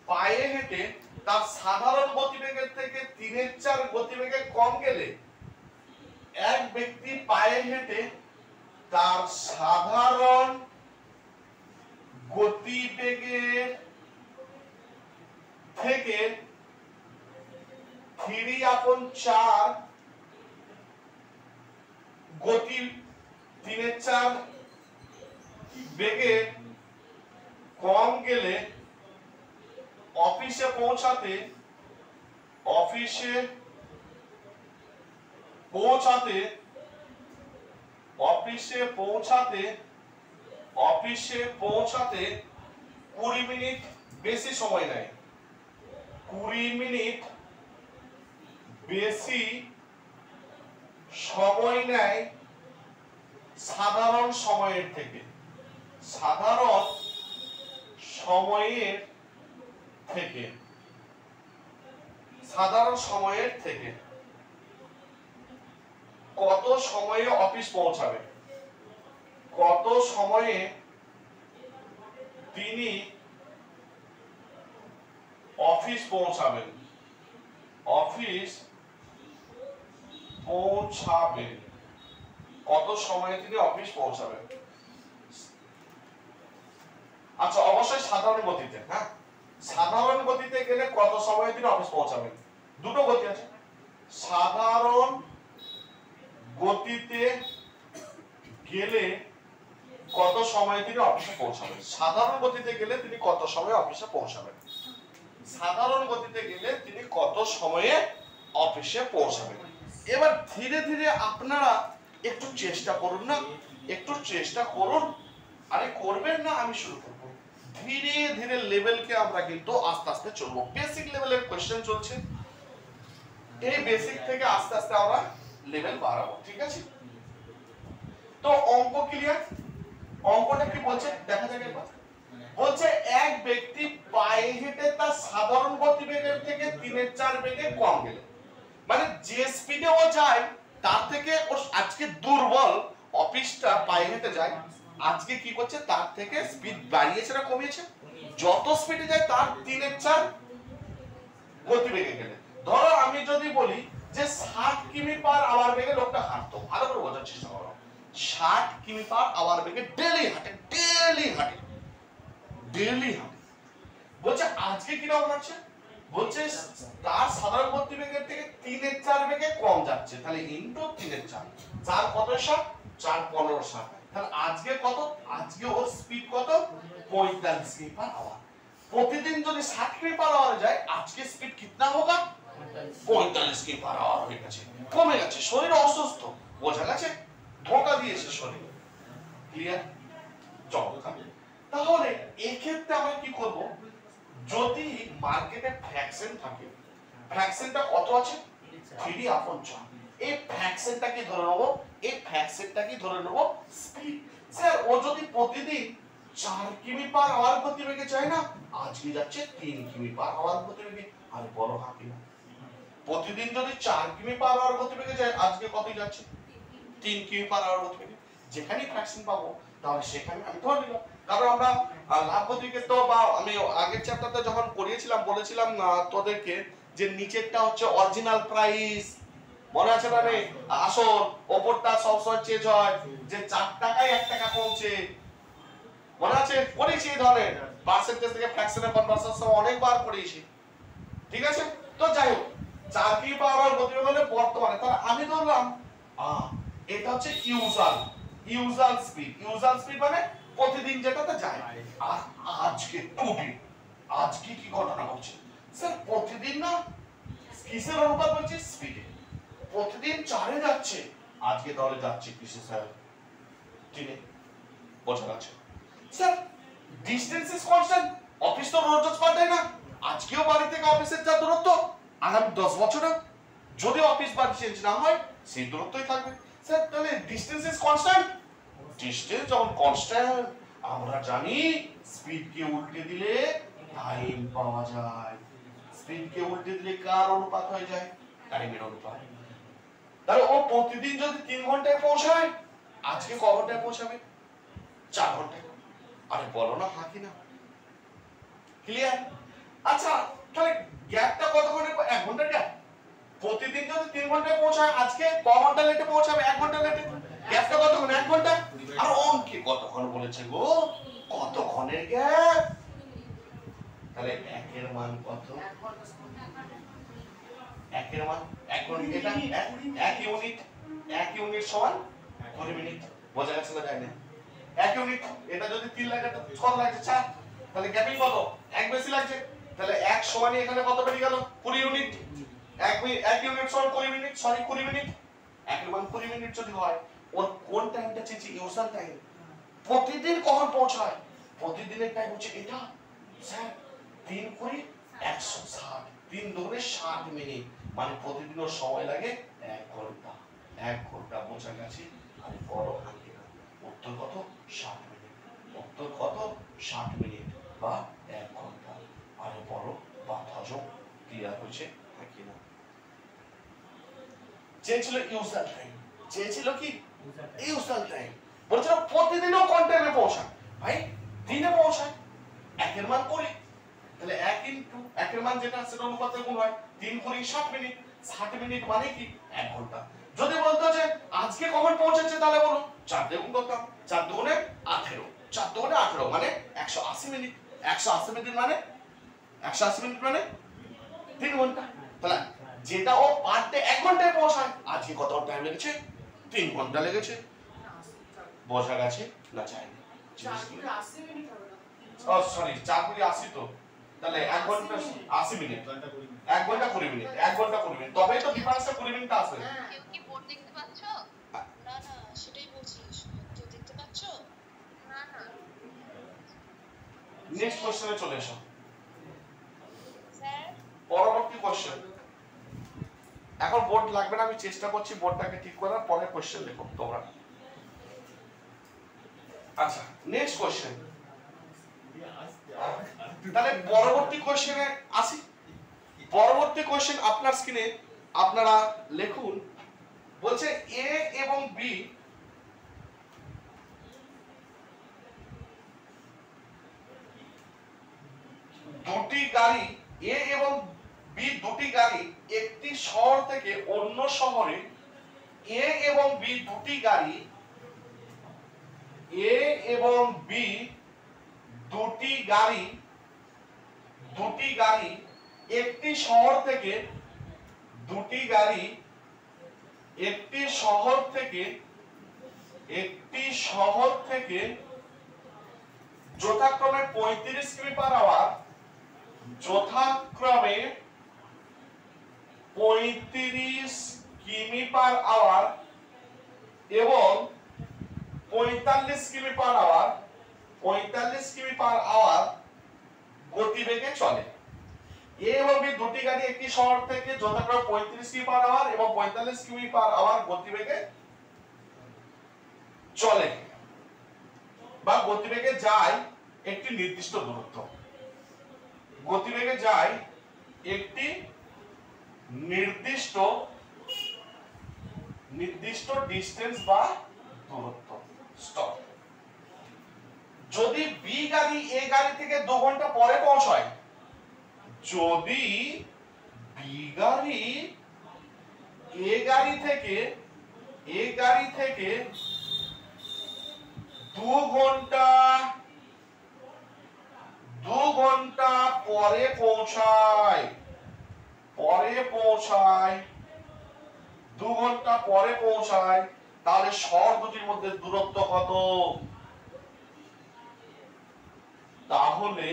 পায়ে হেঁটে তার সাধারণ গতিবেগের থেকে 3/4 গতিবেগে কম গেলে, এক ব্যক্তি পায়ে হেঁটে তার সাধারণ গতিবেগের থেকে 3/4 গতি 3/4 বেগে কম গেলে অফিসে পৌঁছাতে, অফিসে পৌঁছাতে, অফিসে পৌঁছাতে, অফিসে পৌঁছাতে 20 মিনিট বেশি সময় নেয়, 20 মিনিট বেশি সময় নেয় সাধারণ সময়ের থেকে, সাধারণ সময়ের থেকে, সাধারণ সময়ের থেকে। কত সময়ে অফিস পৌঁছাবে, কত সময়ে তিনি অফিস পৌঁছাবেন, অফিস পৌঁছাবেন, কত সময়ে তিনি অফিস পৌঁছাবেন। আচ্ছা অবশ্যই সাধারণ গতিতে, হ্যাঁ সাধারণ গতিতে গেলে কত সময়ে তিনি অফিস পৌঁছাবেন। দুটো গতি আছে, সাধারণ গতিতে গেলে কত সময় তিনি অফিসে পৌঁছাবেন? সাধারণ গতিতে গেলে তিনি কত সময়ে অফিসে পৌঁছাবেন? সাধারণ গতিতে গেলে তিনি কত সময়ে অফিসে পৌঁছাবেন? এবার ধীরে ধীরে আপনারা একটু চেষ্টা করুন না, একটু চেষ্টা করুন। আরে করবেন না, আমি শুরু করব। ধীরে ধীরে লেভেলকে আমরা কিন্তু আস্তে আস্তে চলবো। বেসিক লেভেলের কোশ্চেন চলছে, এই বেসিক থেকে আস্তে আস্তে আমরা লেভেল বাড়াবো, ঠিক আছে? তো অঙ্ক ক্লিয়ার? অঙ্কটা কি বলছে দেখা যাক একবার। বলছে এক ব্যক্তি পায়ে হেঁটে তার সাধারণ গতিবেগের থেকে 3/4 বেগে কম গেলে, মানে যে স্পিডে ও যায় তার থেকে ওর আজকে দুর্বল, অফিসটা পায়ে হেঁটে যায়, আজকে কি করছে তার থেকে স্পিড বাড়িয়েছে না কমিয়েছে? যত স্পিডে যায় তার 3/4 গতিবেগে গেলে। ধরো আমি যদি বলি যে 60 কিমি পার আওয়ার বেগে লোকটা হাঁটতো, ভালো করে বোঝার চেষ্টা করো, 60 কিমি পার আওয়ার বেগে ডেইলি হাঁটে, ডেইলি হাঁটে, ডেইলি হাঁটে। বলছে আজকে কি রকম হাঁটছে? বলছে তার সাধারণ গতিবেগের থেকে 3/4 বেগে কম যাচ্ছে, তাহলে ইনটু 3/4, 4 কত 60, 4 15 60, তাহলে আজকে কত? আজকে ওর স্পিড কত? 45 কিমি পার আওয়ার। প্রতিদিন যদি 60 কিমি পার আওয়ার যায়, আজকে স্পিড কিতনা হোগা? 45 কিমি পার আওয়ার হয়ে গেছে, কমে গেছে, শরীর অসুস্থ, বোঝা গেছে? ধোঁকা দিয়েছে শরীর। ক্লিয়ার? চমৎকার। তাহলে এই ক্ষেত্রে আমরা কি করব? যদি মার্কেটে ফ্র্যাকশন থাকে, ফ্র্যাকশনটা কত আছে? 3/4। এই ফ্র্যাকশনটা কি ধরে নেব? এই ফ্র্যাকশনটা কি ধরে নেব? স্পিড। স্যার ও যদি প্রতিদিন 4 কিমি পার আওয়ার গতিবেগে যায় না, আজকে যাচ্ছে 3 কিমি পার আওয়ার গতিবেগে। আরে বড় হাঁটি না, প্রতিদিন যদি 4 কিমি পার আওয়ার গতিবেগে যায়, আজকে কত যাচ্ছে? 3 কিমি পার আওয়ার গতিবেগে। যেখানেই ফ্র্যাকশন পাবো তাহলে সেখানে আমি ধরে নিলাম। কারণ আমরা লাভ গতিকে তো, বা আমি আগের চ্যাপ্টারতে যখন পড়িয়েছিলাম বলেছিলাম তোদেরকে যে নিচেরটা হচ্ছে অরিজিনাল প্রাইস, মনে আছে না? রে আসল, ওপরটা সবসময় চেঞ্জ হয়, যে 4 টাকায় 1 টাকা কমছে, মনে আছে? পড়েছি এই ধরনের পার্সেন্টেজ থেকে ফ্র্যাকশনে কনভার্সন সব অনেকবার পড়েছি, ঠিক আছে? তো যাই হোক, 4 কিমি পার আওয়ার গতিবেগ হলে বর্তমানে, তাহলে আমি ধরলাম এটা হচ্ছে ইউজুয়াল স্পিড। ইউজুয়াল স্পিড মানে প্রতিদিন যেটাতে যায়। আর আজকে টুডে, আজকে কি ঘটনা ঘটছে? স্যার প্রতিদিন না কিসের অনুপাত বলছি? স্পিডে। প্রতিদিন 4 এ যাচ্ছে, আজকে তাহলে যাচ্ছে কিসে স্যার? 3 এ। বোঝা যাচ্ছে? Sir distance is constant, office তো রোজ রোজ পাল্টায় না, আজকেও বাড়ি থেকে অফিসের যা দূরত্ব, আগামী 10 বছরে যদি অফিস বাড়ি চেঞ্জ না হয় সেই দূরত্বই থাকবে। স্যার তাহলে ডিসটেন্স ইজ কনস্ট্যান্ট। ডিসটেন্স যখন কনস্ট্যান্ট, আমরা জানি স্পিড কে উল্টে দিলে টাইম পাওয়া যায়। স্পিড কে উল্টে দিলে কার অনুপাত হয়ে যায়? টাইমের অনুপাত। তাহলে ও প্রতিদিন যদি 3 ঘন্টায় পৌঁছায়, আজকে ক ঘন্টায় পৌঁছাবে? 4 ঘন্টায়। আরে বলো না হাঁকি না। ক্লিয়ার? আচ্ছা তাহলে গ্যাপটা কতক্ষণে? 1 ঘন্টা গ্যাপ। প্রতিদিন যদি 3 ঘন্টায় পৌঁছায়, আজকে ক ঘন্টা লেটে পৌঁছাবে? 1 ঘন্টা লেটে। গ্যাপটা কতক্ষণ? 1 ঘন্টা। আর অঙ্কে কতক্ষণ বলেছে গো? কতক্ষণের গ্যাপ? তাহলে 1 এর মান কত? 1 এর মান 1 ইউনিট, এটা 1 ইউনিট, 1 ইউনিট সমান 20 মিনিট। বোঝা গেছে না? যায় না? 1 ইউনিট, এটা যদি 3 লাগে তো কত লাগছে? 4। তাহলে গ্যাপিং কত? 1 বেশি লাগছে। তাহলে 1 সমানই এখানে কত বেরিয়ে গেল? 20 ইউনিট। 1 ইউনিট সমান 20 মিনিট, সরি 20 মিনিট। 1 এর মান 20 মিনিট যদি হয়, ওর কোন টাইমটা চেয়েছি? Usual time. প্রতিদিন কখন পৌঁছায়? প্রতিদিনের টাইম হচ্ছে এটা। স্যার 3 × 160, 3 দুগুণে 60 মিনিট, মানে প্রতিদিন ওর সময় লাগে 1 ঘন্টা। 1 ঘন্টা। বোঝা গেছে? আমি বড় হাঁকি না। উত্তর কত? 60 মিনিট। উত্তর কত? 60 মিনিট বা 1 ঘন্টা। আরে বড় বাধাযোগ। ক্লিয়ার হয়েছে নাকি না? চেয়েছিল ইউজুয়াল টাইম। চেয়েছিল কি? Usual time. বলছিল প্রতিদিনও কোন টাইমে পৌঁছায়? ভাই দিনে পৌঁছায়। 1 এর মান 20, তাহলে 1 ইনটু 1 এর মান যেটা সেটা অনুপাতে গুণ হয়। 3 × 60 মিনিট। 60 মিনিট মানে কি? 1 ঘন্টা। যদি বলতো যে আজকে কখন পৌঁছেছে, তাহলে বলো 4 দিয়ে গুণ করতাম। 4 দুগুণে 18, 4 দুগুণে 18 মানে 180 মিনিট। 180 মিনিট মানে 180 মিনিট মানে 3 ঘন্টা। তাহলে যেটা ও পার ডে 1 ঘন্টায় পৌঁছায়। আজকে কত টাইম লেগেছে? 3 ঘন্টা লেগেছে। বোঝা গেছে না যায়নি? ও সরি 4 গুণি 80 তো, তাহলে 1 ঘন্টা 80 মিনিট, 1 ঘন্টা 20 মিনিট, 1 ঘন্টা 20 মিনিট, তবেই তো ডিফারেন্সটা 20 মিনিট আসবে। কেউ কি বোর্ড দেখতে পাচ্ছো? না না, সেটাই বলছি, কেউ দেখতে পাচ্ছো? না না। নেক্সট কোশ্চেনে চলে এসো। স্যার পরবর্তী কোশ্চেন। এখন বোর্ড লাগবে না, আমি চেষ্টা করছি বোর্ডটাকে ঠিক করার, পরে কোশ্চেন লেখো তোমরা। আচ্ছা নেক্সট কোশ্চেন। তাহলে পরবর্তী কোশ্চেনে আসি। পরবর্তী কোশ্চেন আপনার স্ক্রিনে আপনারা লিখুন। বলছে এ এবং বি দুটি গাড়ি, এ এবং বি দুটি গাড়ি একটি শহর থেকে অন্য শহরে, এ এবং বি দুটি গাড়ি, এ এবং বি দুটি গাড়ি একটি শহর থেকে, দুটি গাড়ি একটি শহর থেকে যথাক্রমে 35 কিমি পার আওয়ার, যথাক্রমে 35 কিমি পার আওয়ার এবং 45 কিমি পার আওয়ার, 45 কিমি পার আওয়ার গতিবেগে চলে। এ এবং বি দুটি গাড়ি একটি শহর থেকে যথাক্রমে 35 কিমি পার আওয়ার এবং 45 কিমি পার আওয়ার গতিবেগে চলে বা গতিবেগে যায় একটি নির্দিষ্ট দূরত্ব। গতিবেগে যায় একটি নির্দিষ্ট ডিসটেন্স বা দূরত্ব। স্টপ। যদি বি গাড়ি এ গাড়ি থেকে 2 ঘন্টা পরে পৌঁছায়, যদি বি গাড়ি এ গাড়ি থেকে 2 ঘন্টা পরে পৌঁছায়, 2 ঘন্টা পরে পৌঁছায়, তাহলে শহর দুটির মধ্যে দূরত্ব কত? তাহলে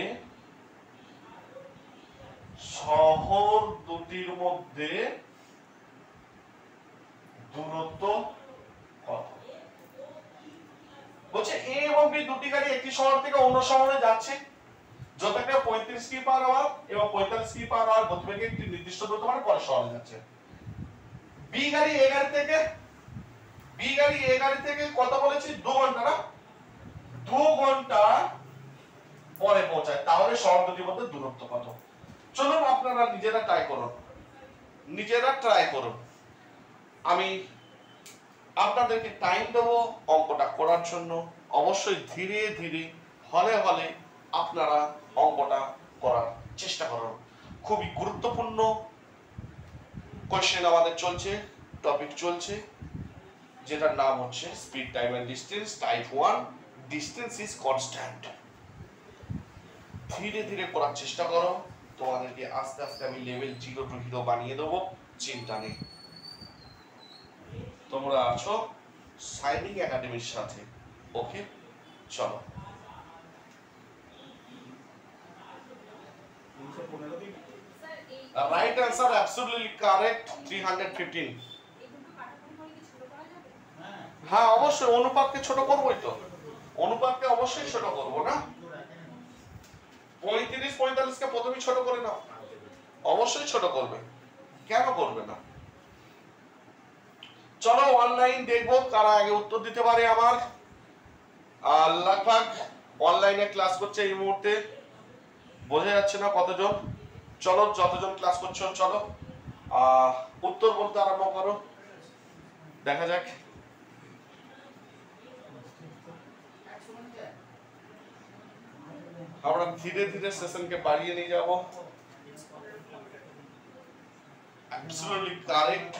শহর দুটির মধ্যে দূরত্ব কত? বলছে এ এবং বি দুটি গাড়ি একটি শহর থেকে অন্য শহরে যাচ্ছে, যথাক্রমে 35 কিমি পার আওয়ার এবং 45 কিমি পার আওয়ার গতিবেগে একটি নির্দিষ্ট দূরত্ব মানে পরে শহরে যাচ্ছে। বি গাড়ি এ গাড়ি থেকে কত বলেছি? 2 ঘন্টা না? 2 ঘন্টা পরে পৌঁছায়, তাহলে শহর দুটির মধ্যে দূরত্ব কত? চলুন আপনারা নিজেরা ট্রাই করুন। আমি আপনাদেরকে টাইম দেবো অঙ্কটা করার জন্য। অবশ্যই ধীরে ধীরে হলে আপনারা অঙ্কটা করার চেষ্টা করুন। খুবই গুরুত্বপূর্ণ কোশ্চেন আমাদের চলছে, টপিক চলছে, যেটার নাম হচ্ছে speed, time and distance, type 1, distance is constant. ধীরে ধীরে করার চেষ্টা করো, তোমাদেরকে আস্তে আস্তে আমি লেভেল 0 টু হিরো বানিয়ে দেবো, চিন্তা নেই। তোমরা আছো সাইনিং একাডেমির সাথে, ওকে? চলো। Right answer absolutely correct, 315। হ্যাঁ অবশ্যই অনুপাতকে ছোট করবোই তো, অনুপাতকে অবশ্যই ছোট করব না? 35 45 কে প্রথমেই ছোট করে নাও, অবশ্যই ছোট করবে, কেন করবে না? চলো অনলাইন দেখবো কারা আগে উত্তর দিতে পারে। আমার লগভগ অনলাইনে ক্লাস করছে এই মুহূর্তে, বোঝা যাচ্ছে না কতজন। চলো যতজন ক্লাস করছো চলো উত্তর বলতে আরম্ভ করো, দেখা যাক। আমরা ধীরে ধীরে সেশনকে বাড়িয়ে নিয়ে যাব। অ্যাবসলিউটলি কারেক্ট,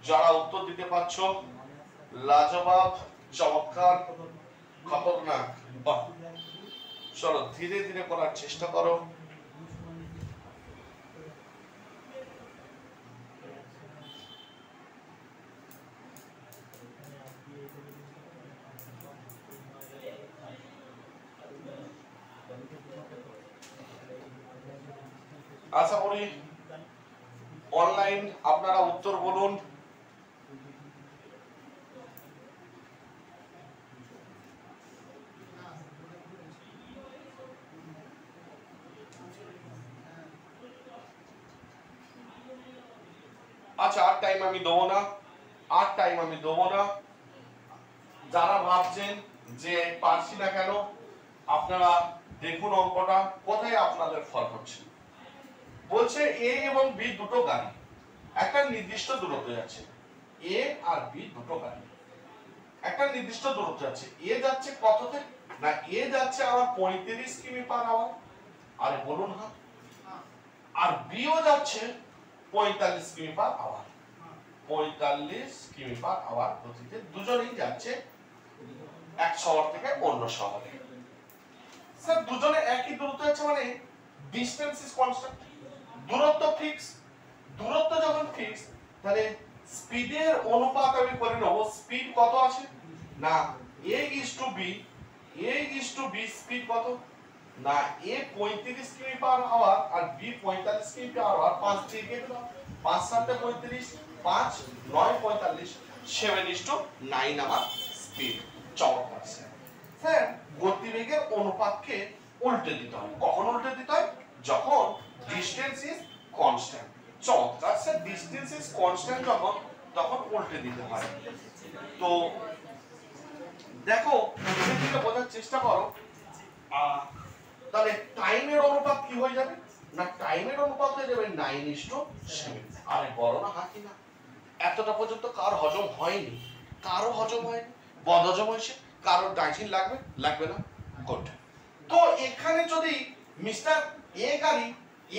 যারা উত্তর দিতে পারছো লাজবাব, চমৎকার, খতরনাক। বাহ, চলো ধীরে ধীরে করার চেষ্টা করো। আশা করি অনলাইন আপনারা উত্তর বলুন। আচ্ছা, আর টাইম আমি দেবো না, আর টাইম আমি দেবো না। যারা ভাবছেন যে পারছি না কেন, আপনারা দেখুন অঙ্কটা কোথায় আপনাদের ফল হচ্ছে। বলছে এ এবং বি দুটো গাড়ি একটা নির্দিষ্ট দূরত্বে যাচ্ছে। এ আর বি দুটো গাড়ি একটা নির্দিষ্ট দূরত্বে যাচ্ছে। এ যাচ্ছে কততে? না, এ যাচ্ছে আমার 35 কিমি পার আওয়ার। আরে বলুন হ্যাঁ। আর বিও যাচ্ছে 45 কিমি পার আওয়ার। 45 কিমি পার আওয়ার গতিতে দুজনেই যাচ্ছে এক শহর থেকে অন্য শহরে। স্যার দুজনে একই দূরত্বে যাচ্ছে মানে ডিসটেন্স ইজ কনস্ট্যান্ট, দূরত্ব ফিক্স। দূরত্ব যখন ফিক্স তাহলে স্পিডের অনুপাত আমি করে নেব। স্পিড কত আছে? না a is to b, a is to b speed কত? না a 35 কিমি পার আওয়ার আর b 45 কিমি পার আওয়ার। 5 দিয়ে কেটে দাও, 5 7 35, 5 9 45, 7:9 আমার স্পিড। চমৎকার স্যার। স্যার গতিবেগের অনুপাতকে উল্টে দিতে হয়। কখন উল্টে দিতে হয়? যখন ডিসটেন্স ইজ কনস্ট্যান্ট। চমৎকার স্যার, ডিসটেন্স ইজ কনস্ট্যান্ট যখন, তখন উল্টে দিতে হয়। তো দেখো এদিকে বোঝার চেষ্টা করো। তাহলে টাইমের অনুপাত কি হয়ে যাবে? না টাইমের অনুপাত হয়ে যাবে 9:7। আরে বলো না হাকি না। এতটা পর্যন্ত কার হজম হয়নি? কারো হজম হয়নি, বদহজম হয়েছে। কারোর ডাইজিন লাগবে? লাগবে না। গুড। তো এখানে যদি মিস্টার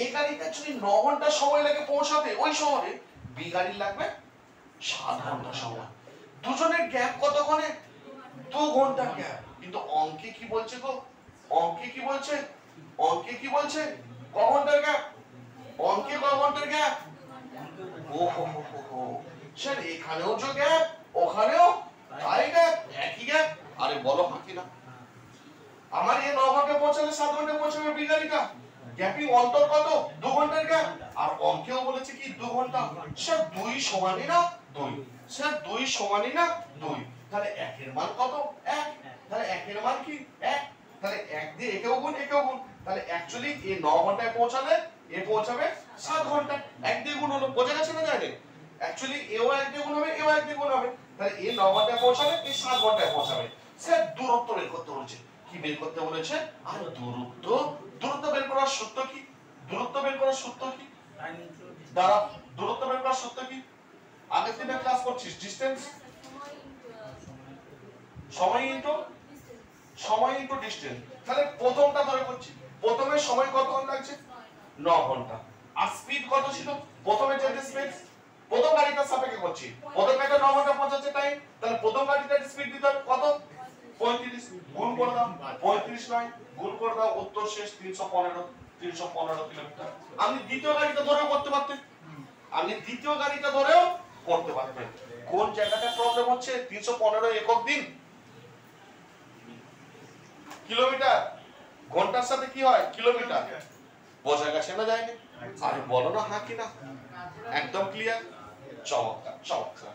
এ গাড়িতে যদি 9 ঘন্টা সময় লাগে পৌঁছাতে ওই শহরে, বি গাড়ির লাগবে 7 ঘন্টা সময়। দুজনের গ্যাপ কতক্ষণে? 2 ঘন্টা গ্যাপ। কিন্তু অঙ্কে কি বলছে গো? অঙ্কে কি বলছে? অঙ্কে কি বলছে? ক ঘন্টার গ্যাপ? অঙ্কে ক ঘন্টার গ্যাপ? ও হো হো হো হো। স্যার এখানেও যে গ্যাপ, ওখানেও তাই গ্যাপ, একই গ্যাপ। আরে বলো হাকি না। আমার এই 9 ঘন্টা পৌঁছালে 7 ঘন্টা পৌঁছাবে বি গাড়িটা। গ্যাপিং অন্তর কত? 2 ঘন্টার গ্যাপ। আর অঙ্কেও বলেছে কি 2 ঘন্টা। স্যার 2 সমানই না 2। স্যার 2 সমানই না 2। তাহলে 1 এর মান কত? 1। তাহলে 1 এর মান কি? 1। তাহলে 1 দিয়ে একেও গুণ একেও গুণ। তাহলে অ্যাকচুয়ালি এই 9 ঘন্টায় পৌঁছালে এ পৌঁছাবে 7 ঘন্টা। 1 দিয়ে গুণ হলো, বোঝা গেছে না জানেন? অ্যাকচুয়ালি এও 1 দিয়ে গুণ হবে, এও 1 দিয়ে গুণ হবে। তাহলে এ 9 ঘন্টায় পৌঁছাবে, এ 7 ঘন্টায় পৌঁছাবে। স্যার দূরত্ব বের করতে বলেছে। কি বের করতে বলেছে? আর দূরত্ব বের করার সূত্র কি? দূরত্ব বের করার সূত্র কি? দাঁড়া, দূরত্ব বের করার সূত্র কি? আগের দিনে ক্লাস করছিস। ডিসটেন্স সময় ইনটু ডিসটেন্স। তাহলে প্রথমটা ধরে করছি। প্রথমে সময় কতক্ষণ লাগছে? 9 ঘন্টা। আর স্পিড কত ছিল? প্রথমে যেটা স্পিড প্রথম গাড়িটার সাপেক্ষে করছি। প্রথম গাড়িটা 9 ঘন্টা পৌঁছাচ্ছে টাইম। তাহলে প্রথম গাড়িটার স্পিড দিতে হবে কত? 35 গুণ করে দাও। 35 নয় গুণ করে দাও, উত্তর শেষ। 315 কিলোমিটার। আপনি দ্বিতীয় গাড়িটা ধরেও করতে পারতেন। কোন জায়গাটা প্রবলেম হচ্ছে? 315 একক দিন কিলোমিটার। ঘন্টার সাথে কি হয়? কিলোমিটার। বোঝা গেছে না যায়নি? আরে বলো না হ্যাঁ কি না। একদম ক্লিয়ার। চমৎকার চমৎকার।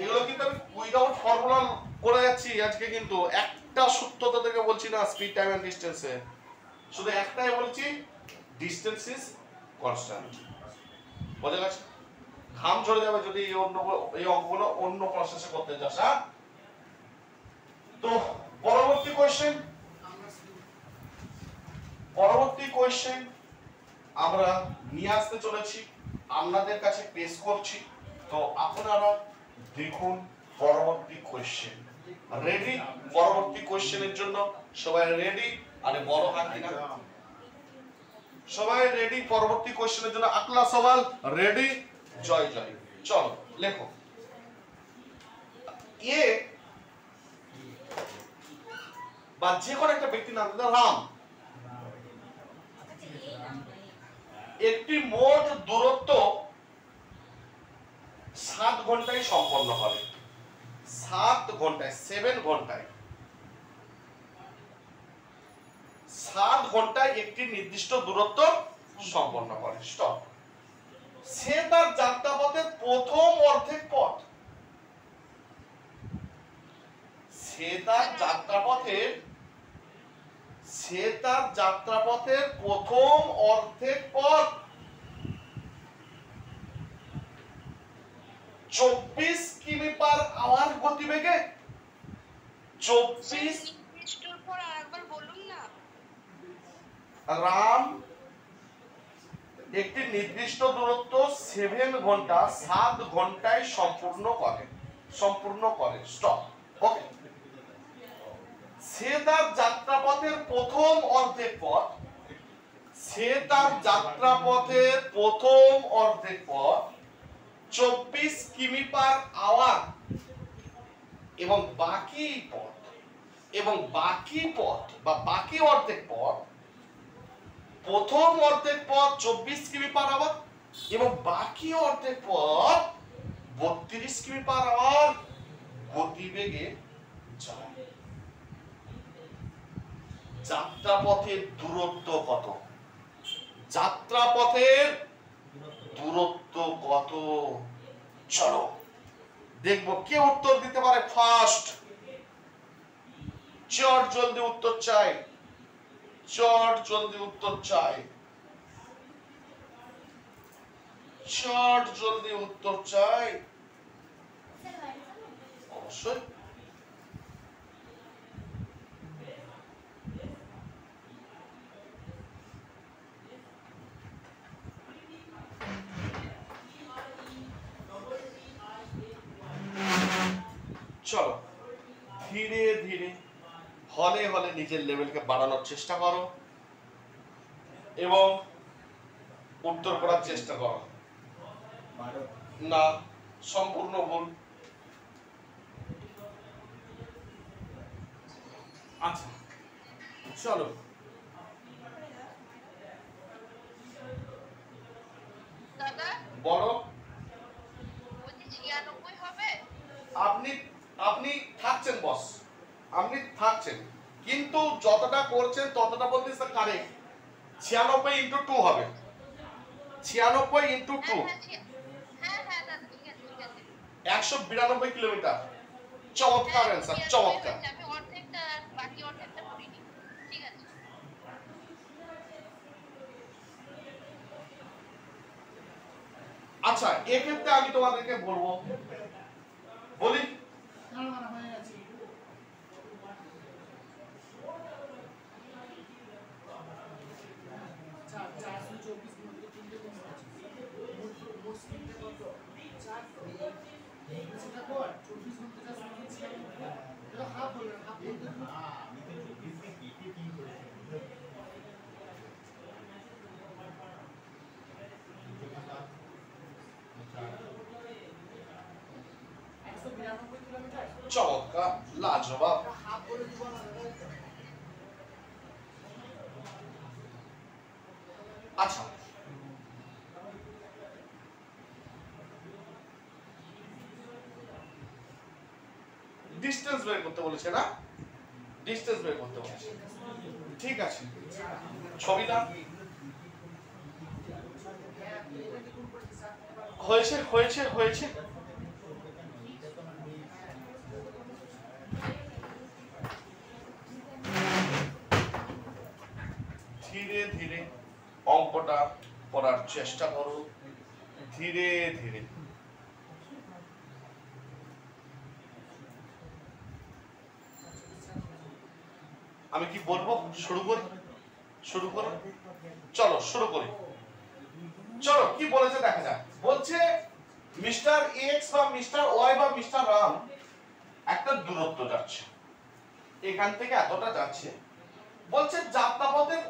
এগুলো কিন্তু আমি উইদাউট ফর্মুলা করে যাচ্ছি আজকে। কিন্তু একটা সূত্র তোদেরকে বলছি না স্পিড টাইম এন্ড ডিসটেন্সে। শুধু একটাই বলছি, ডিসটেন্স ইজ কনস্ট্যান্ট। বোঝা গেছে? ঘাম ঝরে যাবে যদি এই অঙ্কগুলো অন্য প্রসেসে করতে যাস। হ্যাঁ, তো পরবর্তী কোশ্চেন আমরা নিয়ে আসতে চলেছি, আপনাদের কাছে পেশ করছি। তো আপনারা দেখুন পরবর্তী কোশ্চেন। রেডি? পরবর্তী কোশ্চেনের জন্য সবাই রেডি? আরে বড় হাত কিনা সবাই রেডি পরবর্তী কোশ্চেনের জন্য? আকলা সওয়াল রেডি? জয় জয়। চলো লেখো। এ বা যে কোনো একটা ব্যক্তি নাম রাম একটি মোট দূরত্ব 7 ঘন্টায় সম্পন্ন হবে। 7 ঘন্টায় 7 ঘন্টায় 7 ঘন্টায় একটি নির্দিষ্ট দূরত্ব সম্পন্ন করে। স্টপ। সে তার যাত্রাপথের প্রথম অর্ধেক পথ, সে তার যাত্রাপথের প্রথম অর্ধেক পথ 24 কিমি পার আওয়ার গতিবেগে, 24 নির্দিষ্টর পর আরেকবার বলুন না। রাম একটি নির্দিষ্ট দূরত্ব 7 ঘন্টা 7 ঘন্টায় সম্পূর্ণ করে। স্টপ। ওকে। সে তার যাত্রাপথের প্রথম অর্ধেক পথ, 24 কিমি পার আওয়ার এবং বাকি অর্ধেক পথ, প্রথম অর্ধেক পথ 24 কিমি পার আওয়ার এবং বাকি অর্ধেক পথ 32 কিমি পার আওয়ার গতিবেগে যায়। যাত্রাপথের দূরত্ব কত? চলো দেখবো কে উত্তর দিতে পারে ফার্স্ট। চট জলদি উত্তর চাই। অবশ্যই। চলো ধীরে ধীরে হলে হলে নিজের লেভেলকে বাড়ানোর চেষ্টা করো এবং উত্তর করার চেষ্টা করো। না, সম্পূর্ণ ভুল। আচ্ছা চলো দাদা বলো। বলছি 96 হবে? আপনি থাকছেন বস, আপনি থাকছেন, কিন্তু যতটা করছেন ততটা বলতে কারেক্ট। 96 ইন্টু 2 হবে। 96 ইন্টু 2 হ্যাঁ দাদা ঠিক আছে 192 কিলোমিটার। চমৎকার অ্যান্সার, চমৎকার। আমি অর্ধেকটা বাকি অর্ধেকটা করিনি। ঠিক আছে। আচ্ছা এক্ষেত্রে আমি তোমাদেরকে বলবো, বলি চমৎকার, লাজবাব। আচ্ছা ডিসটেন্স বের করতে বলেছে না? ডিসটেন্স বের করতে বলেছে, ঠিক আছে। ছবিটা হয়েছে হয়েছে হয়েছে। ধীরে ধীরে অঙ্কটা করার চেষ্টা করো, ধীরে ধীরে। আমি কি বলবো? শুরু করি। চলো শুরু করি। চলো কি বলেছে দেখা যাক। বলছে মিস্টার এক্স বা মিস্টার ওয়াই বা মিস্টার রাম একটা দূরত্ব যাচ্ছে, এখান থেকে এতটা যাচ্ছে। বলছে যাত্রাপথের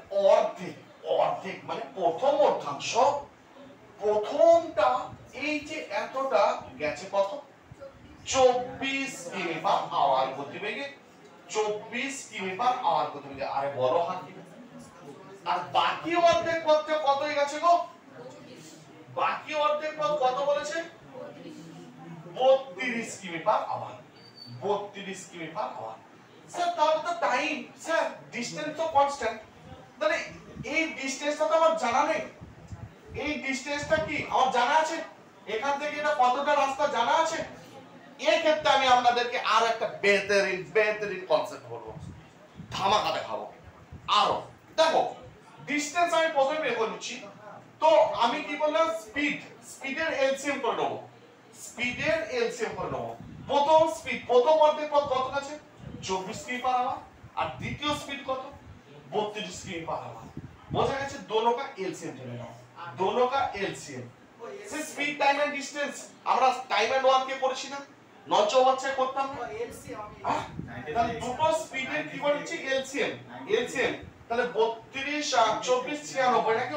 অর্ধেক মানে প্রথম অর্ধাংশ, প্রথমটা এই যে এতটা গেছে কত? 24 কিমি পার আওয়ার গতিবেগে। 24 কিমি পার আওয়ার গতিবেগে। আরে বড় হাত। আর বাকি অর্ধেক পথটা কত গেছে গো? বাকি অর্ধেক পথ কত বলেছে? 32 কিমি পার আওয়ার। 32 কিমি পার আওয়ার। স্যার তাহলে তো টাইম, স্যার ডিসটেন্স তো কনস্ট্যান্ট, তাহলে এই ডিসটেন্সটা তো আমার জানা নেই। এই ডিসটেন্সটা কি আমার জানা আছে? এখান থেকে এটা কতটা রাস্তা জানা আছে? এই ক্ষেত্রে আমি আপনাদেরকে আর একটা বেহতরিন কনসেপ্ট বলবো, ধামাকা দেখাবো আরো। দেখো ডিসটেন্স আমি প্রথমে বের করে নিচ্ছি। তো আমি কি বললাম, স্পিডের এলসিএম করে নেবো, স্পিডের এলসিএম করে নেবো। প্রথম স্পিড, প্রথম অর্ধেক পথ কত আছে? 24 কিমি পার আওয়ার। আর দ্বিতীয় স্পিড কত? 32 কিমি পার আওয়ার। বোঝা গেছে? दोनों का एलसीएम ধরে নাও, दोनों का एलसीएम। সে স্পিড, টাইম এন্ড ডিসটেন্স আমরা টাইম এন্ড ওয়ার্ক কে করেছি না, নঞ্চ বাচ্চা করতাম না। তাহলে দুটো স্পিডের কি বলছি? এলসিএম। এলসিএম তাহলে 32 24 96 নাকি?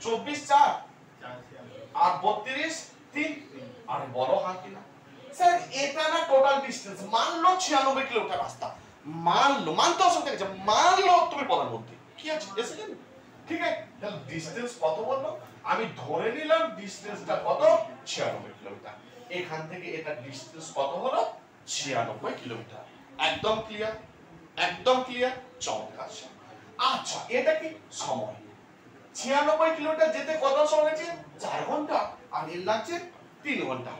24 4 আর 32 3। আরে বলো হ্যাঁ কি না? স্যার এটা না টোটাল ডিসটেন্স, মানলো 96 কিলোমিটার রাস্তা, মানলো, মানতে অসুবিধা আছে, মানলো তুমি প্রধানমন্ত্রী কি আছে এসেছেন, ঠিক আছে? তাহলে ডিসটেন্স কত বললো? আমি ধরে নিলাম ডিসটেন্সটা কত? 96 কিলোমিটার। এখান থেকে এটা ডিসটেন্স কত হলো? 96 কিলোমিটার। একদম ক্লিয়ার, একদম ক্লিয়ার, চমৎকার। আচ্ছা এটা কি সময়? 96 কিলোমিটার যেতে কত সময় লাগছে? 4 ঘন্টা। আর এর লাগছে 3 ঘন্টা।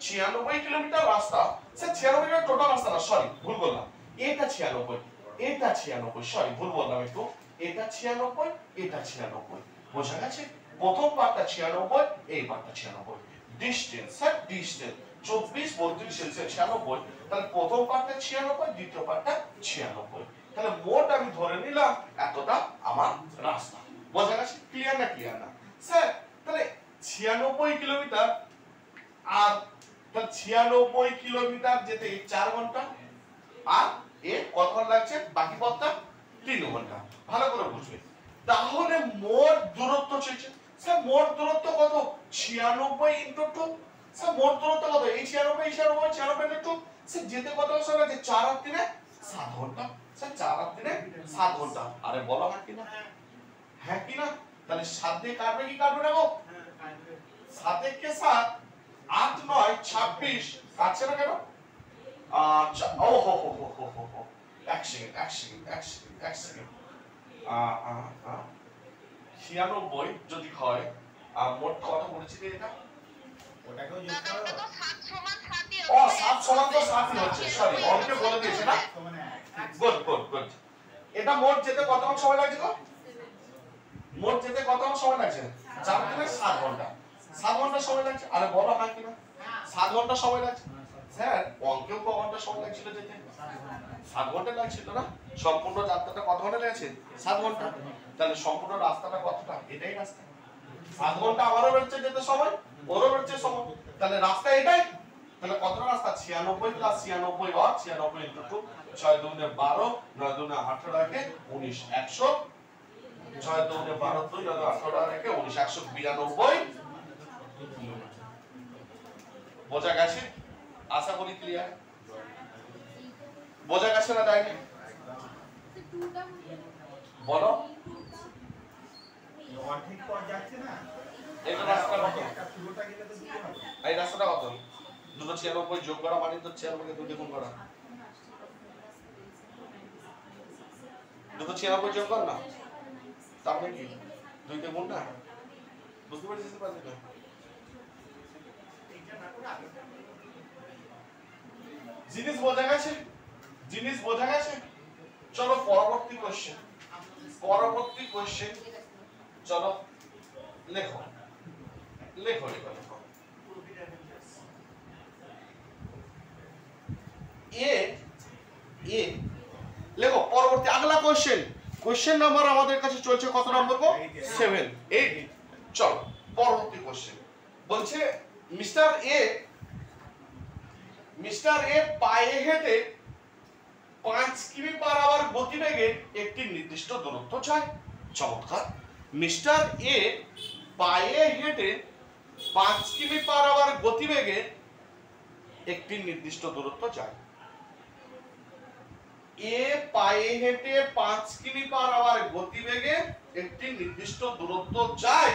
96 কিলোমিটার রাস্তা, স্যার 96 কিলোমিটার টোটাল রাস্তা না, সরি ভুল বললাম, এটা 96, এটা 96, সরি ভুল বললাম একটু, এটা 96, এটা 96। বোঝা গেছে? প্রথম পার্টটা 96, এই পার্টটা 96। ডিসটেন্স, স্যার ডিসটেন্স 24 32 সেলসিয়াস 96, তাহলে প্রথম পার্টটা 96, দ্বিতীয় পার্টটা 96। তাহলে মোট আমি ধরে নিলাম এতটা আমার রাস্তা। বোঝা গেছে? ক্লিয়ার না ক্লিয়ার না? স্যার তাহলে 96 কিলোমিটার আর তাহলে 96 কিলোমিটার যেতে 4 ঘন্টা, আর এর কত ঘন্টা লাগছে? বাকি পথটা 3 ঘন্টা। ভালো করে বুঝবে। তাহলে মোট দূরত্ব চেয়েছে। স্যার মোট দূরত্ব কত? 96 ইনটু 2। স্যার মোট দূরত্ব কত? এই 96 96 ইনটু 2। স্যার যেতে কত সময় লাগছে? 4 আর 3 7 ঘন্টা। স্যার 4 আর 3 7 ঘন্টা। আরে বলো হ্যাঁ কি না? হ্যাঁ কি না? তাহলে 7 দিয়ে কাটবে কি কাটবে না গো? 7 কে 7 8 9 26 কাটছে না কেন? আচ্ছা ও হো হো হো হো হো, এক সেকেন্ড 96 যদি হয় মোট কত বলেছিলে এটা? ওটাকেও যোগ দাদা করো। ওটা তো 7 সমান 7ই ও 7 সমান তো 7ই হচ্ছে, সরি অঙ্কে বলে দিয়েছে না। Good good good. এটা মোট যেতে কতক্ষণ সময় লাগছে গো? মোট যেতে কতক্ষণ সময় লাগছে? 4 থেকে 7 ঘন্টা। 7 ঘন্টা সময় লাগছে। আরে বলো হ্যাঁ কি না? 7 ঘন্টা সময় লাগছে। স্যার অঙ্কেও কত ঘন্টা সময় লাগছিল যেতে? 7 ঘন্টা লাগছিল না? সম্পূর্ণ যাত্রাটা কত ঘন্টা লেগেছে? 7 ঘন্টা। তাহলে সম্পূর্ণ রাস্তাটা কতটা? এটাই রাস্তা। 7 ঘন্টা আমারও বেরোচ্ছে যেতে সময়, ওরও বেরোচ্ছে সময়। তাহলে রাস্তা এটাই। তাহলে কতটা রাস্তা? 96 প্লাস 96 আর 96 ইনটু 2, 6 দুগুণে 12, 9 দুগুণে 18 রেখে 19, 100, 6 দুগুণে 12 2, 9 18 রেখে 19, 192। বোঝা গেছে? আশা করি ক্লিয়ার। বোঝা গেছে না তাই? বলো অর্ধেক পথ যাচ্ছে না, এই রাস্তা কত? একটা পুরোটা গেলে তো দুটো হবে। এই রাস্তাটা কত? 296 যোগ করা মানে তো 96 কে 2 দিয়ে গুণ করা। 296 যোগ কর না, তারপরে কি 2 দিয়ে গুণ না? বুঝতে পারছিস না? পারছিস না? জিনিস বোঝা গেছে? জিনিস বোঝা গেছে? চলো পরবর্তী কোশ্চেন। পরবর্তী কোশ্চেন চলো লেখো লেখো লেখো লেখো। এ এ লেখো পরবর্তী আগলা কোশ্চেন। কোশ্চেন নাম্বার আমাদের কাছে চলছে কত নম্বর গো? 7 8। চলো পরবর্তী কোশ্চেন বলছে মিস্টার এ পায়ে হেঁটে 5 কিমি পার আওয়ার গতিবেগে একটি নির্দিষ্ট দূরত্ব চায়। চমৎকার। মিস্টার এ পায়ে হেঁটে 5 কিমি পার আওয়ার গতিবেগে একটি নির্দিষ্ট দূরত্ব চায়। এ পায়ে হেঁটে 5 কিমি পার আওয়ার গতিবেগে একটি নির্দিষ্ট দূরত্ব চায়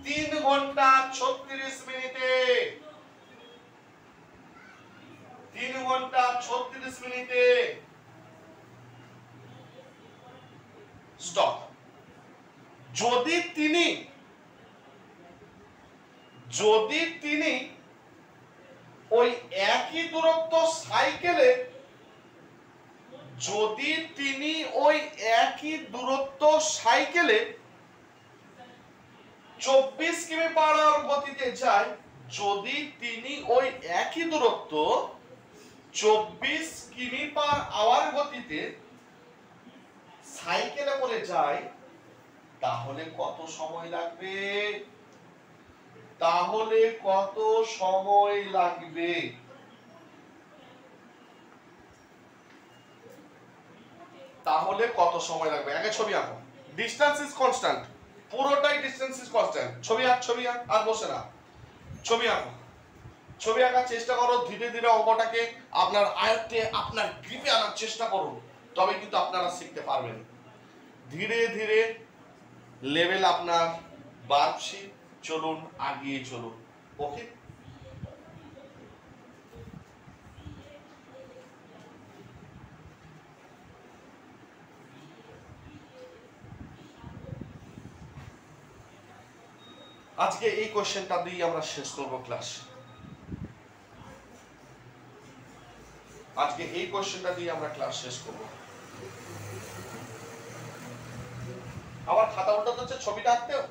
3 ঘন্টা 36 মিনিটে। 3 ঘন্টা 36 মিনিটে। স্টপ। যদি তিনি ওই একই দূরত্ব সাইকেলে 24 কিমি পার আওয়ার গতিতে যায়, যদি তিনি ওই একই দূরত্ব 24 কিমি পার আওয়ার গতিতে সাইকেলে করে যায়, তাহলে কত সময় লাগবে? আগে ছবি আঁকো। ডিসটেন্স ইজ কনস্ট্যান্ট, পুরোটাই ডিসটেন্স ইজ কনস্ট্যান্ট। ছবি আঁক, আর বসে না, ছবি আঁকো। ছবি আঁকার চেষ্টা করো, ধীরে ধীরে অঙ্কটাকে আপনার আয়ত্তে, আপনার গ্রিপে আনার চেষ্টা করুন, তবে কিন্তু আপনারা শিখতে পারবেন। ধীরে ধীরে লেভেল আপনার বাড়ছে, চলুন আগিয়ে চলুন। ওকে, আজকে এই কোশ্চেনটা দিয়ে আমরা শেষ করব ক্লাস। আবার খাতা উল্টাতে হচ্ছে ছবিটা আঁকতেও,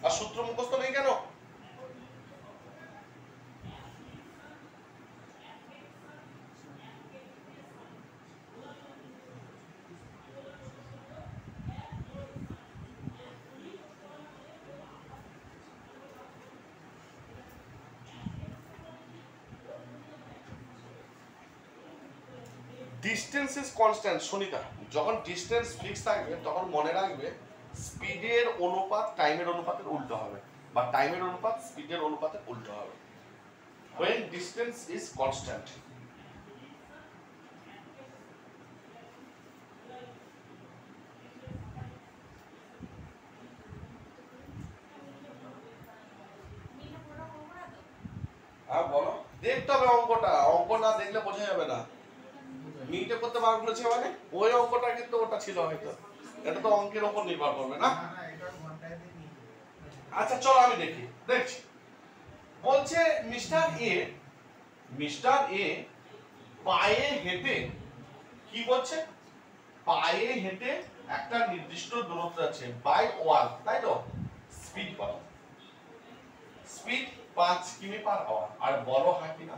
আর সূত্র মুখস্থ নেই কেন? Distance is constant. সুনিতা, যখন ডিসটেন্স ফিক্স থাকবে তখন মনে রাখবে স্পিডের অনুপাত টাইমের অনুপাতের উল্টো হবে, বা টাইমের অনুপাত স্পিডের অনুপাতের উল্টো হবে। when distance is constant। বলো, দেখতে হবে অঙ্কটা, অঙ্ক না দেখলে বোঝা যাবে না। মিনিটে করতে পারবো বলেছে মানে ওই অঙ্কটা কিন্তু ওটা ছিল হয়তো, এটা তো অঙ্কের উপর নির্ভর করবে না। আচ্ছা চলো আমি দেখছি। বলছে মিস্টার এ পায়ে হেঁটে, কি বলছে? পায়ে হেঁটে একটা নির্দিষ্ট দূরত্ব আছে বাই ওয়াক, তাই তো? স্পিড কত? স্পিড 5 কিমি পার আওয়ার। আর বলো হয় কিনা?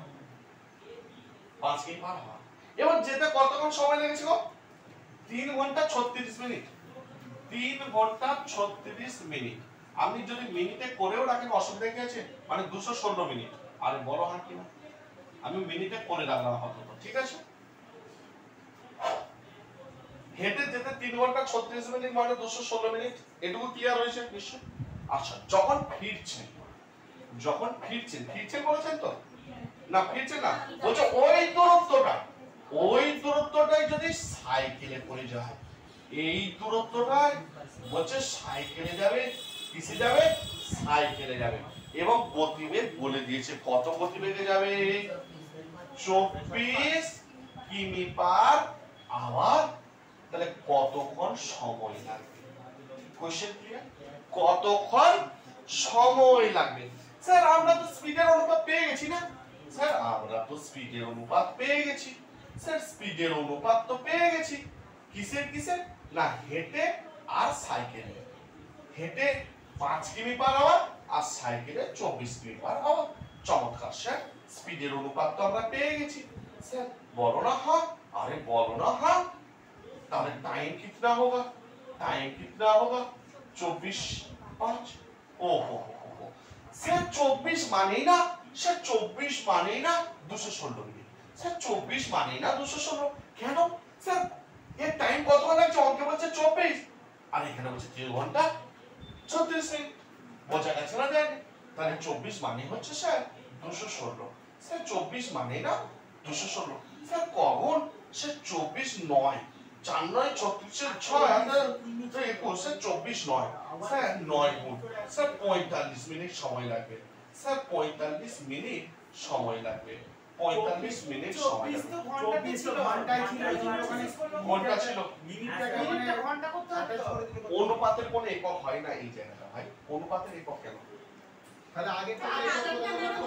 5 কিমি পার আওয়ার। এবার যেতে কতক্ষণ সময় লেগেছিল? 3 ঘন্টা 36 মিনিট। 3 ঘন্টা 36 মিনিট। আপনি যদি মিনিটে করেও রাখেন অসুবিধা কি আছে? মানে 216 মিনিট। আরে বড় হয় কিনা? আমি মিনিটে করে রাখলাম আপাতত, ঠিক আছে? হেঁটে যেতে 3 ঘন্টা 36 মিনিট মানে 216 মিনিট। এটুকু ক্লিয়ার হয়েছে নিশ্চয়? আচ্ছা, যখন ফিরছেন বলেছেন তো? না ফিরছেন না, বলছে ওই দূরত্বটাই যদি সাইকেলে করে যায়, এই দূরত্বটাই বলছে সাইকেলে যাবে, কিসে যাবে? সাইকেলে যাবে। এবং গতিবেগ বলে দিয়েছে, কত গতিবেগে যাবে? 24 কিমি পার আওয়ার। তাহলে কতক্ষণ সময় লাগবে? Question clear? কতক্ষণ সময় লাগবে? স্যার আমরা তো স্পিডের অনুপাত পেয়ে গেছি না? স্যার আমরা তো স্পিডের অনুপাত পেয়ে গেছি। স্যার স্পিডের অনুপাত তো পেয়ে গেছি। কিসের? না হেঁটে আর সাইকেলে। হেঁটে 5 কিমি পার আওয়ার আর সাইকেলে 24 কিমি পার আওয়ার। চমৎকার স্যার, স্পিডের অনুপাত তো আমরা পেয়ে গেছি। স্যার বলো না হ্যাঁ। अरे बोलो ना हाँ। ताहলে टाइम कितना होगा? 24/5। ओहो স্যার 24 মানেই না, স্যার 24 মানেই না 216 মিনিট। স্যার 24 মানেই না 216। কেন স্যার? এর টাইম কতক্ষণ লাগছে? অঙ্কে বলছে 24 আর এখানে বলছে 3 ঘন্টা 36 মিনিট। বোঝা গেছে না? দেন তাহলে 24 মানে হচ্ছে স্যার 216। স্যার 24 মানে না 216। স্যার কখন? স্যার 24 নয়, 4 9 36 6 তো 21 স্যার 24 নয়, স্যার 9 গুণ স্যার 45 মিনিট সময় লাগবে। স্যার 45 মিনিট সময় লাগবে। 45 মিনিট সময় 24 লাগবে। তো ঘন্টাতে ছিল, ঘন্টায় ছিল, ওখানে ঘন্টা ছিল। মিনিটটাকে মানে মিনিটটা ঘন্টা করতে হতো attach তো। করে দিলে কত? অনুপাতের কোনো একক হয় না এই জায়গাটা ভাই, অনুপাতের একক কেন? তাহলে আগেরটা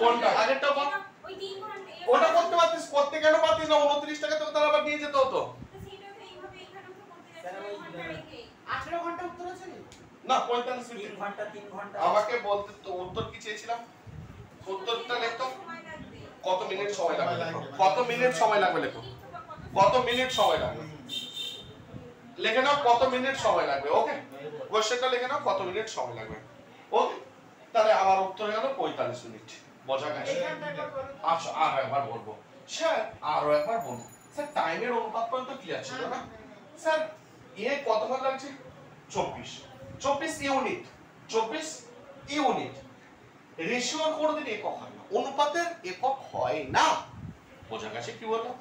কোনটা? আগেরটা বল। ওই 3 ঘন্টা ওটা করতে পারতিস, করতে কেন পারতিস না? 29 টাকা তোকে তাহলে আবার নিয়ে যেতে হতো। সেটা তো এইভাবে এখানেও তো করতে যাচ্ছে ঘন্টা রেখে 18 ঘন্টা উত্তর আছে নি? না 45 মিনিট। 3 ঘন্টা 3 ঘন্টা আমাকে বলতে তো উত্তর কি চেয়েছিলাম? উত্তরটা লিখতো। সময় লাগবে। কত মিনিট সময় লাগবে লেখো। কত মিনিট সময় লাগবে লেখো। কত মিনিট সময় লাগবে লিখে নাও, কত মিনিট সময় লাগবে। ওকে, কোশ্চেনটা লিখে নাও, কত মিনিট সময় লাগবে। ওকে, তাহলে আমার উত্তর গেল 45 মিনিট। বোঝা গেছে? আচ্ছা, আর একবার বলবো স্যার, আরো একবার বলবো স্যার। টাইমের অনুপাত পর্যন্ত ক্লিয়ার ছিল না স্যার? এ কতবার লাগছে? 24 ইউনিট। 24 ইউনিট। রেশিওর কোনোদিন একক হয় না, অনুপাতের একক হয় না। বোঝা গেছে কি বললাম?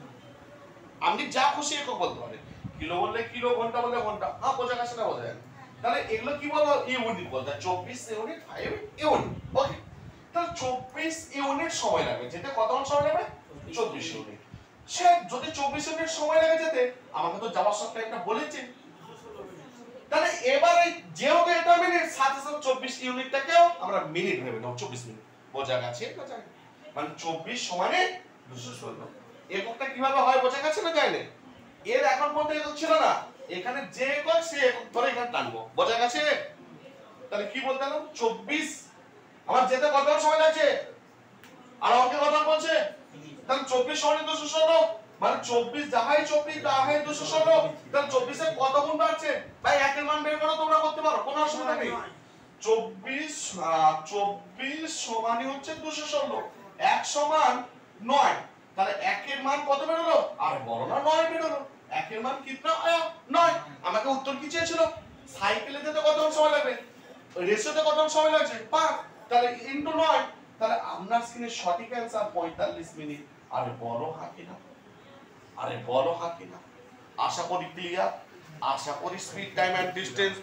আপনি যা খুশি একক বলতে পারেন, কিলো বললে কিলো, ঘন্টা বললে ঘন্টা। হ্যাঁ, বোঝা গেছে না? বোঝা যায়। তাহলে এগুলো কি বলবো? ইউনিট বলতে। 24 ইউনিট, 5 ইউনিট। ওকে, তাহলে 24 ইউনিট সময় লাগবে যেতে। কতক্ষণ সময় লাগবে? 24 ইউনিট। সে যদি 24 ইউনিট সময় লাগে যেতে, আমাকে তো যাওয়ার সব টাইমটা বলেছে। তাহলে এবারে যেহেতু এটা মিনিট, সাথে সাথে 24 ইউনিটটাকেও আমরা মিনিট ভেবে নাও। 24 মিনিট। বোঝা গেছে? বোঝা গেছে। মানে 24 সমানে 216। এককটা কিভাবে হয় বোঝা গেছে না? যায় না? এর এখন পর্যন্ত একক ছিল না, এখানে যে একক সে একক ধরে এখানে টানবো। বোঝা গেছে? তাহলে কি বলতে গেলাম? 24 আমার যেতে কত সময় লাগছে? আর অঙ্কে কত বলছে? তাহলে 24 সমান 216, মানে 24 যাহাই 24 তাহাই 216। তাহলে 24 এর কত গুণ বাড়ছে? ভাই একের মান বের করো, তোমরা করতে পারো, কোনো অসুবিধা নেই। 24 সমানই হচ্ছে 216, 1 সমান 9। তাহলে 1 এর মান কত বেরোলো? আর বড় না 9 বেরোলো। 1 এর মান কিতনা আয়া? 9। আমাকে উত্তর কি চেয়েছিল? সাইকেলে যেতে কত সময় লাগবে? রেশিওতে কত সময় লাগছে? 5। তাহলে ইনটু 9। তাহলে আপনার স্ক্রিনে সঠিক অ্যানসার 45 মিনিট। আরে বড় হাকি না, আরে বড় হাকি না। আশা করি ক্লিয়ার, আশা করি স্পিড, টাইম এন্ড ডিসটেন্স।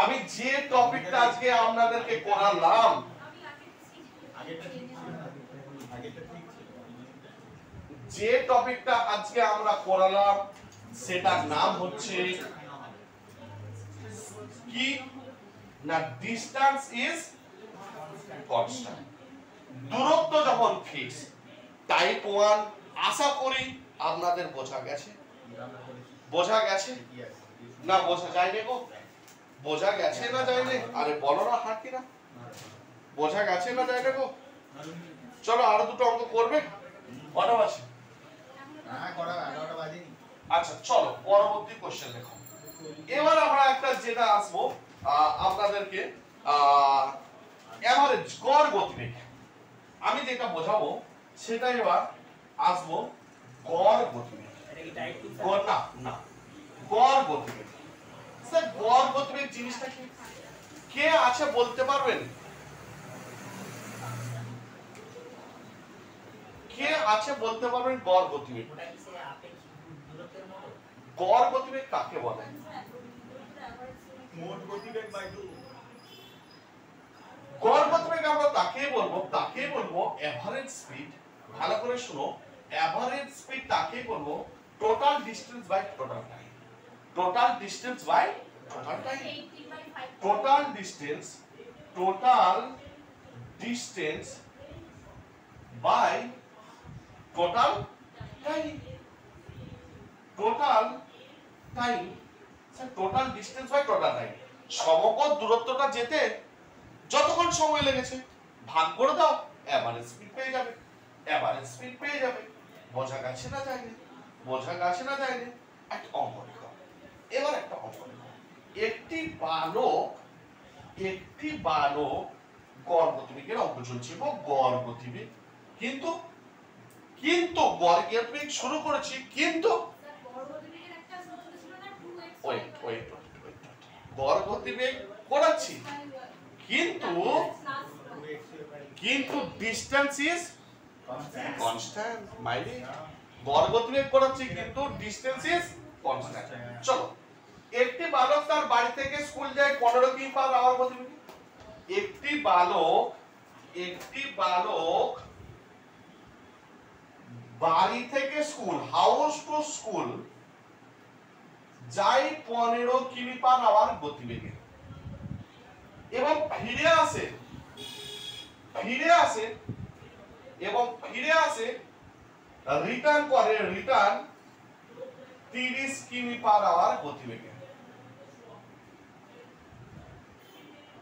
আমি যে টপিকটা আজকে আপনাদেরকে করালাম, আগেরটা ঠিক ছিল না? আগেরটা ঠিক ছিল। যে টপিকটা আজকে আমরা করালাম সেটার নাম হচ্ছে কি না? Distance is constant. দূরত্ব যখন ফিক্স। টাইপ 1 আশা করি আপনাদের বোঝা গেছে। বোঝা গেছে না? বোঝা যায়নি গো? বোঝা গেছে না যায়নি? আরে বলো না হাঁটি না। বোঝা গেছে না যায়নি গো? চলো আরো দুটো অঙ্ক করবে। কটা আছে? হ্যাঁ, করা 11টা বাজেনি। আচ্ছা চলো পরবর্তী কোশ্চেন দেখো। এবার আমরা একটা যেটা আসবো আপনাদেরকে এভারেজ গড় গতিবেগ। আমি যেটা বোঝাবো সেটা এবার আসবো গড় গতিবেগ। এটা কি টাইপ 2 গড় না, না, গড় গতিবেগ। স্যার গড় গতিবেগ জিনিসটা কি? কে আছে বলতে পারবেন? কে আছে বলতে পারবেন গড় গতিবেগ? ওটা কি সে আপেক্ষিক দূরত্বের মতো? গড় গতিবেগ কাকে বলে? মোট গতিবেগ বাই 2। গড় গতিবেগ আমরা তাকেই বলবো এভারেজ স্পিড। ভালো করে শুনো, এভারেজ স্পিড তাকেই বলবো total distance by total time. Total distance by total time. Total distance by total time. Total time, total distance by total time. সমগ্র দূরত্বটা যেতে যতক্ষণ সময় লেগেছে ভাগ করে দাও, এভারেজ স্পিড পেয়ে যাবে। এভারেজ স্পিড পেয়ে যাবে। বোঝা গেছে না যায়নি? বোঝা গেছে না যায়নি? একটা অঙ্ক লিখো। এবার একটা অঙ্ক লিখো। একটি বালক গড় গতিবেগের অঙ্ক চলছে। গড় গতিবেগ কিন্তু গড় গতিবেগ শুরু করেছি কিন্তু ওয়েট গড় গতিবেগ করাচ্ছি কিন্তু ডিসটেন্স ইজ কনস্ট্যান্ট। মাইলি গড় গতিবেগ করাচ্ছি কিন্তু ডিসটেন্স ইজ কনস্ট্যান্ট। চলো, একটি বালক তার বাড়ি থেকে স্কুল যায় 15 কিমি পার আওয়ার গতিবেগে। একটি বালক বাড়ি থেকে স্কুল, হাউস টু স্কুল যায় 15 কিমি পার আওয়ার গতিবেগে এবং ফিরে আসে রিটার্ন করে 30 কিমি পার আওয়ার গতিবেগে।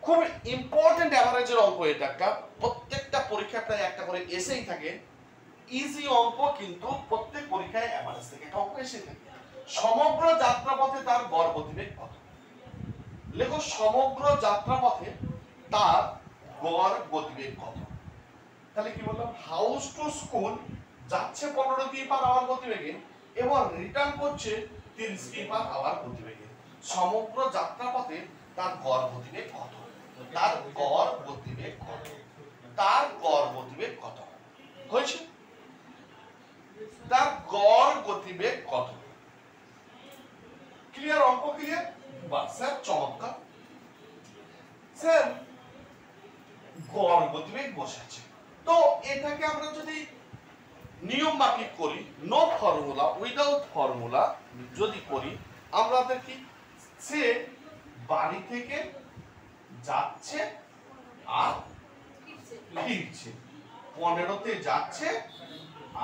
খুব ইম্পর্টেন্ট এভারেজের অঙ্ক এটা, একটা প্রত্যেকটা পরীক্ষায় প্রায় একটা করে এসেই থাকে। ইজি অঙ্ক, কিন্তু প্রত্যেক পরীক্ষায় এভারেজ থেকে একটা অঙ্ক এসে থাকে। সমগ্র যাত্রাপথে তার গড় গতিবেগ কত? লেখো সমগ্র যাত্রাপথে তার গড় গতিবেগ কত। তাহলে কি বললাম, হাউস টু স্কুল যাচ্ছে 15 কিমি পার আওয়ার গতিবেগে এবং রিটার্ন করছে 30 কিমি পার আওয়ার গতিবেগে। সমগ্র যাত্রাপথে তার গড় গতিবেগ কত? তার গড় গতিবেগ কত? তার গড় গতিবেগ কত হয়েছে? তার গড় গতিবেগ কত? ক্লিয়ার? অঙ্ক ক্লিয়ার? বাস স্যার, চমৎকার স্যার। গড় গতিবেগ বসেছে, তো এটাকে আমরা যদি নিয়ম মাফিক করি, নো ফর্মুলা, উইদাউট ফর্মুলা যদি করি, আমাদের কি, সে বাড়ি থেকে যাচ্ছে আর ফিরছে, 15 যাচ্ছে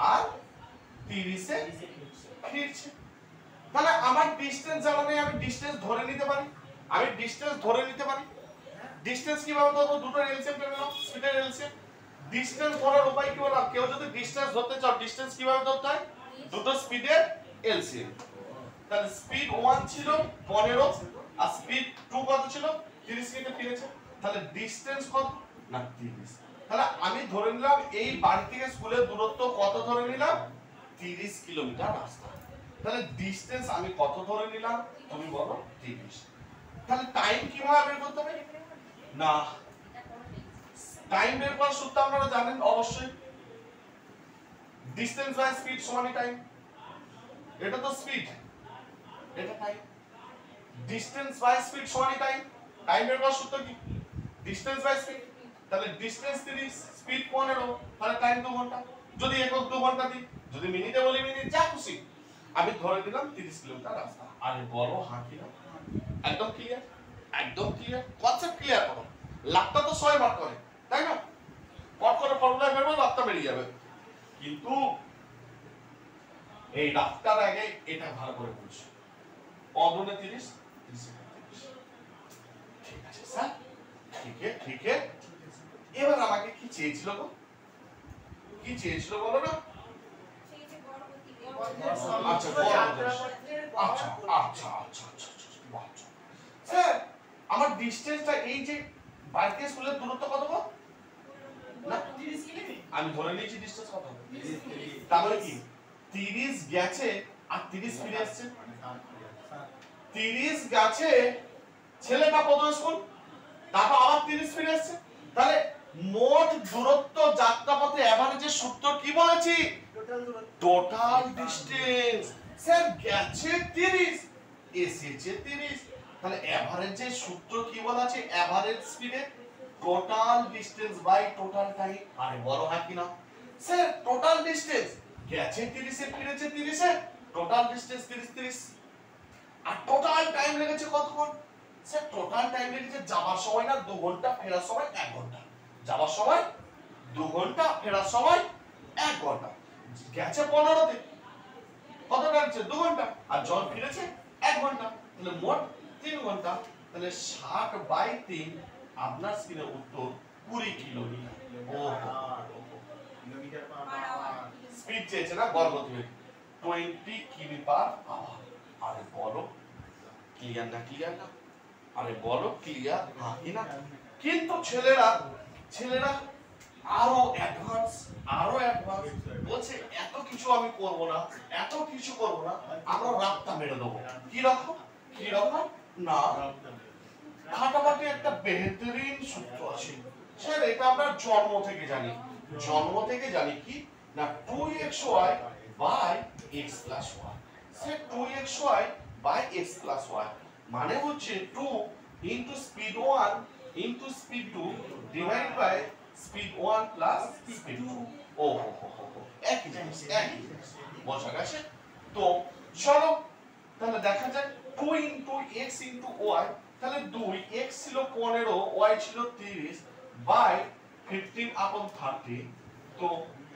আর 30 ফিরছে। তাহলে আমার ডিসটেন্স জানা নেই, আমি ডিসটেন্স ধরে নিতে পারি। ডিসটেন্স কিভাবে ধরবো? দুটো এলসিএম পেয়ে গেলাম, স্পিডের এলসিএম। ডিসটেন্স ধরার উপায় কি বললাম? কেউ যদি ডিসটেন্স ধরতে চাও, ডিসটেন্স কিভাবে ধরতে হয়? দুটো স্পিডের এলসিএম। তাহলে স্পিড 1 ছিল 15 আর স্পিড 2 কত ছিল? 30 মিনিটে ফিরেছে। তাহলে ডিসটেন্স কত? না 30। তাহলে আমি ধরে নিলাম এই বাড়ি থেকে স্কুলের দূরত্ব কত ধরে নিলাম? 30 কিলোমিটার রাস্তা। তাহলে ডিসটেন্স আমি কত ধরে নিলাম? তুমি বলো 30। তাহলে টাইম কিভাবে বের করতে হবে? না, টাইম বের করার সূত্র আপনারা জানেন অবশ্যই, ডিসটেন্স বাই স্পিড সমান টাইম। এটা তো স্পিড, এটা টাইম। ডিসটেন্স বাই স্পিড সমান টাইম। টাইম বের করার সূত্র কি? Distance by speed. তাহলে ডিসটেন্স 30, স্পিড 15, তাহলে টাইম 2 ঘন্টা। যদি একক 2 ঘন্টা দিই, যদি মিনিটে বলি মিনিট, যা খুশি, আমি ধরে দিলাম 30 কিলোমিটার রাস্তা। আরে বলো হ্যাঁ কি না? একদম ক্লিয়ার, একদম ক্লিয়ার। কনসেপ্ট ক্লিয়ার করো। লাভটা তো 100 বার করে, তাই না? পট করে ফর্মুলা বেরোবে, লাভটা বেরিয়ে যাবে। কিন্তু এই লাভটার আগে এটা ভালো করে বুঝছো। 15 30, 30 ঠিক আছে স্যার, ঠিক আছে। এবার আমাকে কি চেয়েছিল গো? কি চেয়েছিল বলো না? আচ্ছা স্যার, আমার ডিসটেন্সটা এই যে বাড়িতে স্কুলের দূরত্ব কত গো? না 30 কিমি। আমি ধরে নিয়েছি ডিসটেন্স কত। তাহলে কি 30 গেছে আর 30 ফিরে আসছে। 30 গেছে, ছেলেটা প্রথম স্কুল, তারপর আবার 30 ফিরে আসছে। তাহলে মোট দূরত্ব যাত্রাপথে এভারেজের সূত্র কি বলেছি? Total distance. স্যার গেছে 30, এসেছে 30, তাহলে এভারেজের সূত্র কি বলা আছে? এভারেজ স্পিডে total distance by total time. আরে বলো হ্যাঁ কি না? স্যার টোটাল ডিসটেন্স গেছে 30 এ, ফিরেছে 30 এ, টোটাল ডিসটেন্স 30। আর টোটাল টাইম লেগেছে কতক্ষণ? স্যার টোটাল টাইম লেগেছে যাওয়ার সময় না 2 ঘন্টা, ফেরার সময় 1 ঘন্টা। যাওয়ার সময় 2 ঘন্টা, ফেরার সময় 1 ঘন্টা। গেছে 15 তে, কত লাগছে? 2 ঘন্টা। আর যখন ফিরেছে 1 ঘন্টা, তাহলে মোট 3 ঘন্টা। তাহলে 60/3, আপনার স্ক্রিনে উত্তর 20 কিলোমিটার। স্পিড চেয়েছে না, গড় গতিবেগ 20 কিমি পার আওয়ার। আরে বলো ক্লিয়ার না? ক্লিয়ার না? আরে বলো ক্লিয়ার না? কিন্তু ছেলেরা আরো অ্যাডভান্স বলছে এত কিছু আমি করব না, আমরা রাতটা মেরে দেবো। কি রকম না, ফাটাফাটি একটা বেহতরিন সূত্র আছে স্যার। এটা আমরা জন্ম থেকে জানি কি না, 2xy by x plus y। Sir 2xy by x plus y মানে হচ্ছে 2 into speed 1 into speed 2 divide by speed 1 plus speed 2 ও একই জিনিস বোঝা গেছে। তো চলো তাহলে দেখা যাক 2 ইনটু x ইনটু y, তাহলে 2 x ছিল 15 y ছিল 30 বাই 15 আপন 30, তো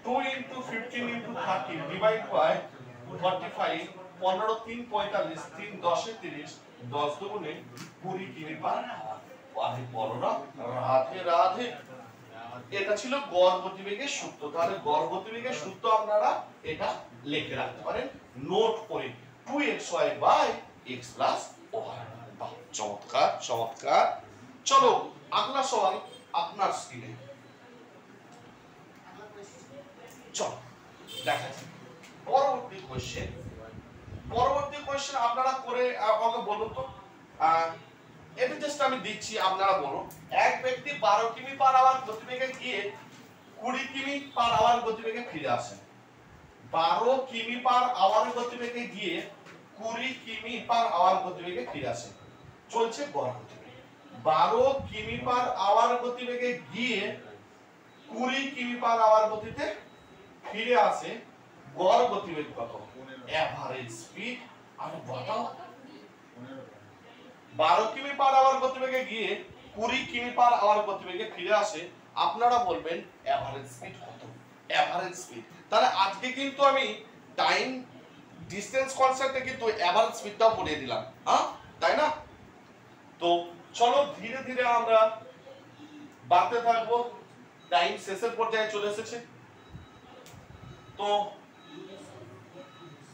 2 ইনটু 15 ইনটু 30 ডিভাইড বাই 45, 15 3 45, 3 10 30, 10 দুগুণে 20 কিমি পার আওয়ার। আরে বলো না রাধে রাধে। এটা ছিল গড় গতিবেগের সূত্র। তাহলে গড় গতিবেগের সূত্র আপনারা এটা লিখে রাখতে পারেন নোট করে 2xy by x plus y। বাহ চমৎকার চমৎকার। চলো আগলা সওয়াল আপনার স্ক্রিনে। চলো দেখা যাক পরবর্তী কোশ্চেন আপনারা করে আমাকে বলুন তো। এটা জাস্ট আমি দিচ্ছি, আপনারা বলুন। এক ব্যক্তি 12 কিমি পার আওয়ার গতিবেগে গিয়ে 20 কিমি পার আওয়ার গতিবেগে ফিরে আসেন। 12 কিমি পার আওয়ার গতিবেগে গিয়ে 20 কিমি পার আওয়ার গতিবেগে ফিরে আসেন। চলছে গড় গতিবেগ। 12 কিমি পার আওয়ার গতিবেগে গিয়ে 20 কিমি পার আওয়ার গতিতে ফিরে আসে, গড় গতিবেগ কত? Average speed. আর বাতাও 12 কিমি পার আওয়ার গতিবেগে গিয়ে 20 কিমি পার আওয়ার গতিবেগে ফিরে আসে, আপনারা বলবেন এভারেজ স্পিড কত? Average speed. তাহলে আজকে কিন্তু আমি টাইম ডিসটেন্স কনসেপ্টে কিন্তু এভারেজ স্পিডটাও পড়িয়ে দিলাম, হ্যাঁ তাই না? তো চলো ধীরে ধীরে আমরা বাড়তে থাকবো, টাইম শেষের পর্যায়ে চলে এসেছে। তো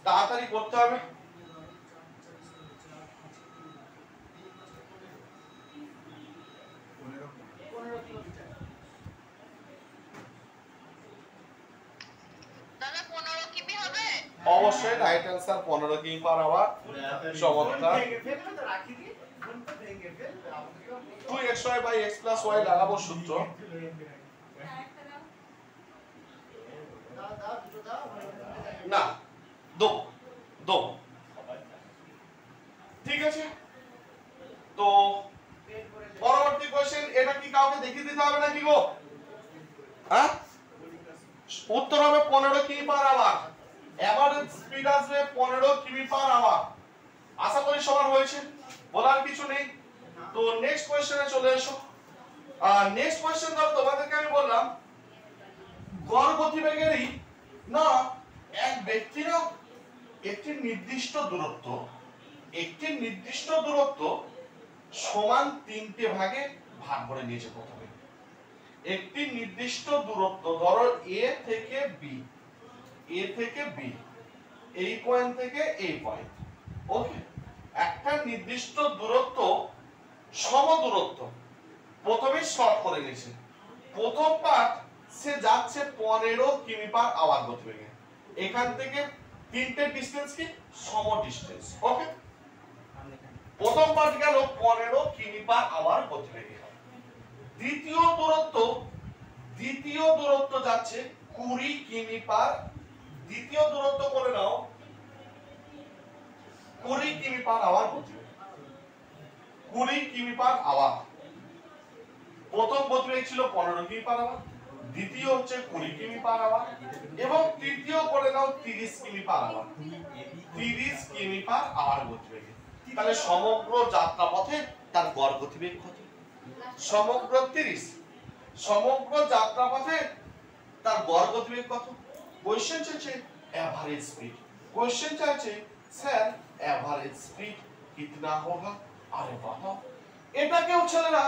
তাড়াতাড়ি করতে হবে। দাদা 15 কিমি হবে? অবশ্যই রাইট অ্যান্সার 15 কিমি পার আওয়ার। চমৎকার। 2xy by x plus y লাগাবো সূত্র। না দো দো ঠিক আছে। তো পরবর্তী কোশ্চেন, এটা কি কাউকে দেখিয়ে দিতে হবে নাকি গো? হ্যাঁ উত্তর হবে 15 কিমি পার আওয়ার। এভারেজ স্পিড আসবে 15 কিমি পার আওয়ার। আশা করি সবার হয়েছে, বলার কিছু নেই। তো নেক্সট কোশ্চেনে চলে এসো। নেক্সট কোশ্চেন ধর তোমাদেরকে আমি বললাম গড় গতিবেগেরই না এক ব্যক্তির একটি নির্দিষ্ট দূরত্ব সমান 3টে ভাগে ভাগ করে নিয়েছে। প্রথমে একটি নির্দিষ্ট দূরত্ব, ধরো a থেকে b, এই পয়েন্ট থেকে এই পয়েন্ট, ওকে। একটা নির্দিষ্ট দূরত্ব সমদূরত্ব প্রথমে শর্ট করে নিয়েছে। প্রথম পার্ট সে যাচ্ছে 15 কিমি পার আওয়ার গতিবেগে। এখান থেকে তিনটে ডিসটেন্স কি সম ডিসটেন্স, ওকে। প্রথম পার্ট গেল 15 কিমি পার আওয়ার গতিবেগে। দ্বিতীয় দূরত্ব যাচ্ছে 20 কিমি পার, দ্বিতীয় দূরত্ব করে নাও 20 কিমি পার আওয়ার গতিবেগ। 20 কিমি পার আওয়ার। প্রথম গতিবেগ ছিল 15 কিমি পার আওয়ার, দ্বিতীয় হচ্ছে 20 কিমি পার আওয়ার, এবং তৃতীয় করে নাও 30 কিমি পার আওয়ার। 30 কিমি পার আওয়ার গতিবেগে। তাহলে সমগ্র যাত্রাপথে তার গড় গতিবেগ কত? সমগ্র 30। সমগ্র যাত্রাপথে তার গড় গতিবেগ কত? কোশ্চেন চাইছে एवरेज स्पीड। क्वेश्चन चाहছে স্যার एवरेज स्पीड कितना होगा? আরে বাবা এটা কেউ ছেলেরা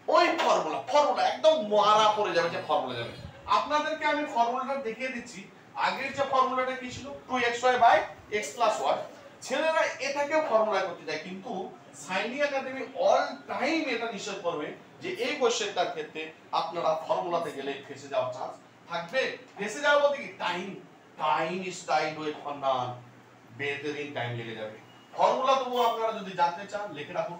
ওই ফর্মুলা একদম মারা পড়ে যাবে, যে ফর্মুলা যাবে। আপনাদেরকে আমি ফর্মুলাটা দেখিয়ে দিচ্ছি। আগের যে ফর্মুলাটা কি ছিল 2xy by x plus y, ছেলেরা এটাকে ফর্মুলা করতে যায়, কিন্তু সাইনি একাডেমি অল টাইম এটা নিশ্চয় করবে যে এই কোশ্চেনটার ক্ষেত্রে আপনারা ফর্মুলাতে গেলে ফেসে যাওয়ার চান্স থাকবে। ফেসে যাওয়া বলতে কি টাইম ইজ টাইড উইথ ফান্ডান, বেহতরিন টাইম লেগে যাবে। ফর্মুলা তবু আপনারা যদি জানতে চান লিখে রাখুন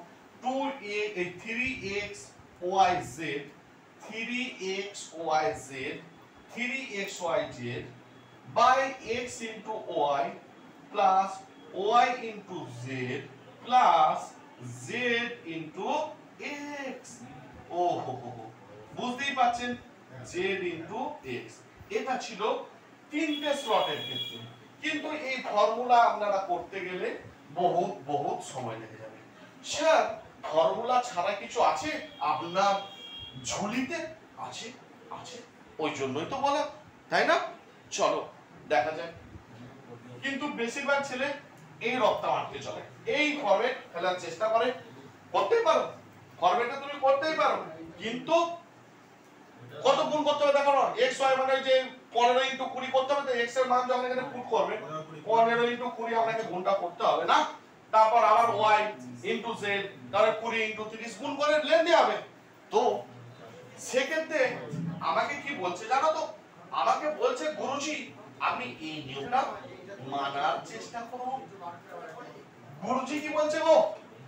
3xyz by x into y plus y into z plus z into x। বুঝতেই পারছেন z ইনটু x। এটা ছিল তিনটে স্লটের ক্ষেত্রে, কিন্তু এই ফর্মুলা আপনারা করতে গেলে বহুত সময় লেগে যাবে। স্যার ফর্মুলা ছাড়া কিছু আছে আপনার ঝুলিতে? আছে, আছে, ওই জন্যই তো বলা, তাই না? চলো দেখা যাক। কিন্তু বেশিরভাগ ছেলে এই রক্তা মারতে চলে, এই ফরম্যাট ফেলার চেষ্টা করে। করতেই পারো, ফরম্যাটে তুমি করতেই পারো, কিন্তু কত গুণ করতে হবে দেখো না। x y মানে যে 15 ইনটু 20 করতে হবে, তো x এর মান যখন এখানে পুট করবে 15 ইনটু 20 আপনাকে গুণটা করতে হবে না? তারপর আবার y ইনটু z, তাহলে 20 ইনটু 30 গুণ করে লেনতে হবে। তো সেক্ষেত্রে আমাকে কি বলছে জানো তো? আমাকে বলছে গুরুজি আপনি এই নিয়মটা মানার চেষ্টা করুন। গুরুজি কি বলছে গো?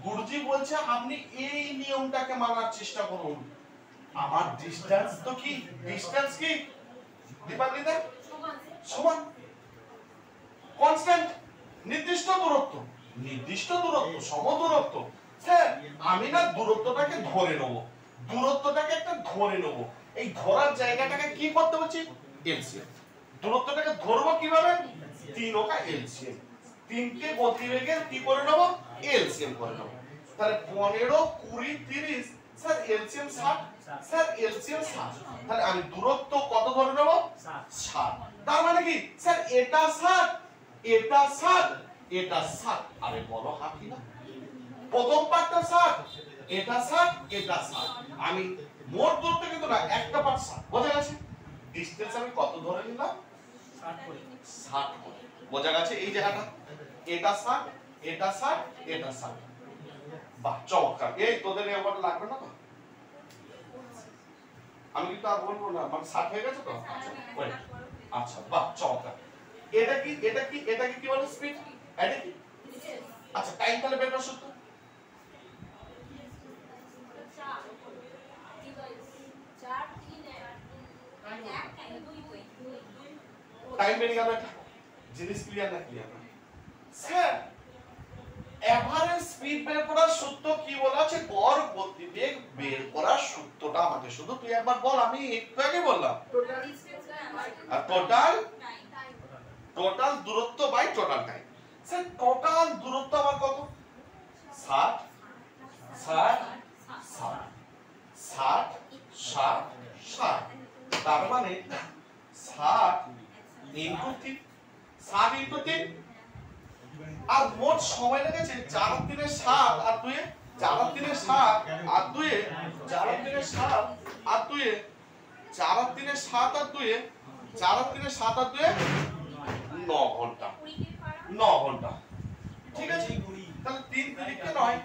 গুরুজি বলছে আপনি এই নিয়মটাকে মানার চেষ্টা করুন। আমার ডিসটেন্স তো কি? ডিসটেন্স কি দীপান্বিতা? সমান, কনস্ট্যান্ট, নির্দিষ্ট দূরত্ব, নির্দিষ্ট দূরত্ব, সমদূরত্ব। স্যার আমি না দূরত্বটাকে ধরে নেব, দূরত্বটাকে একটা ধরে নেব। এই ধরার জায়গাটাকে কি করতে বলছি? এলসিএম। দূরত্বটাকে ধরবো কিভাবে? 3 ও কা এলসিএম। 3 কে গতিবেগের কি করে নেব? এলসিএম করে নেব। তাহলে 15 20 30, স্যার এলসিএম 60, স্যার এলসিএম 60। তাহলে আমি দূরত্ব কত ধরে নেব? 60। তার মানে কি স্যার এটা 60, এটা 60, এটা 60। আরে বলো হ্যাঁ কি না? প্রথম পার্টটা 60, এটা 60, এটা 60। আমি মোট দূরত্ব কিন্তু না, একটা পার্ট 60। বোঝা গেছে? ডিসটেন্স আমি কত ধরে নিলাম? 60 করে। বোঝা গেছে এই জায়গাটা? এটা 60, এটা 60, এটা 60। বাহ চমৎকার। এই তোদের এই ওটা লাগবে না তো? আমি কিন্তু আর বলবো না, মানে 60 হয়ে গেছে তো? আচ্ছা ওয়েট, আচ্ছা বাহ চমৎকার। এটা কি, এটা কি, এটাকে কি বলে? স্পিড। এটা কি? আচ্ছা টাইম তাহলে বের করা সূত্র। টাইম বেরিয়ে গেল। এটা জিনিস ক্লিয়ার না? ক্লিয়ার না স্যার? এভারেজ স্পিড বের করার সূত্র কি বলা আছে? গড় গতিবেগ বের করার সূত্রটা আমাকে শুধু তুই একবার বল, আমি একটু আগে বললাম। আর টোটাল দূরত্ব by total time. Sir total দূরত্ব আমার কত? 60 60 60 60 60 60। তার মানে 60 ইনটু 3, 60 ইনটু 3। আর মোট সময় লেগেছে 4 আর 3 7 আর 2 4 আর 3 7 আর 2 4 আর 3 7 আর 2 4 আর 3 7 আর 2 4 আর 3 7 আর 2 9 ঘন্টা। 9 ঘন্টা ঠিক আছে? তাহলে 3 তিরিকে 9,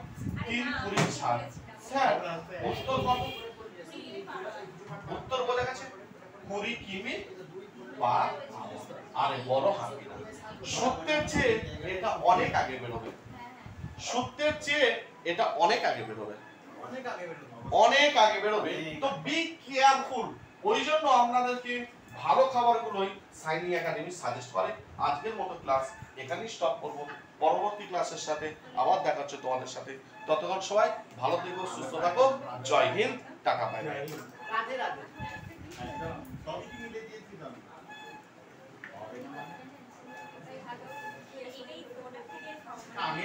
3 20 60। স্যার উত্তর কত? উত্তর বলে গেছে 20 কিমি পার আওয়ার। আরে বড় হাঁটি না, সত্যের চেয়ে এটা অনেক আগে বেরোবে, সত্যের চেয়ে এটা অনেক আগে বেরোবে, অনেক আগে বেরোবে। তো বি কেয়ারফুল। ওই জন্য আপনাদেরকে ভালো খাবারগুলোই সাইনি একাডেমি সাজেস্ট করে। আজকের মতো ক্লাস এখানেই স্টপ করব। পরবর্তী ক্লাসের সাথে আবার দেখা হচ্ছে তোমাদের সাথে। ততক্ষণ সবাই ভালো থেকো, সুস্থ থাকো। Jai Hind, tata, bye bye. Radhe Radhe. সবই কি মিলে দিয়েছি তো আমি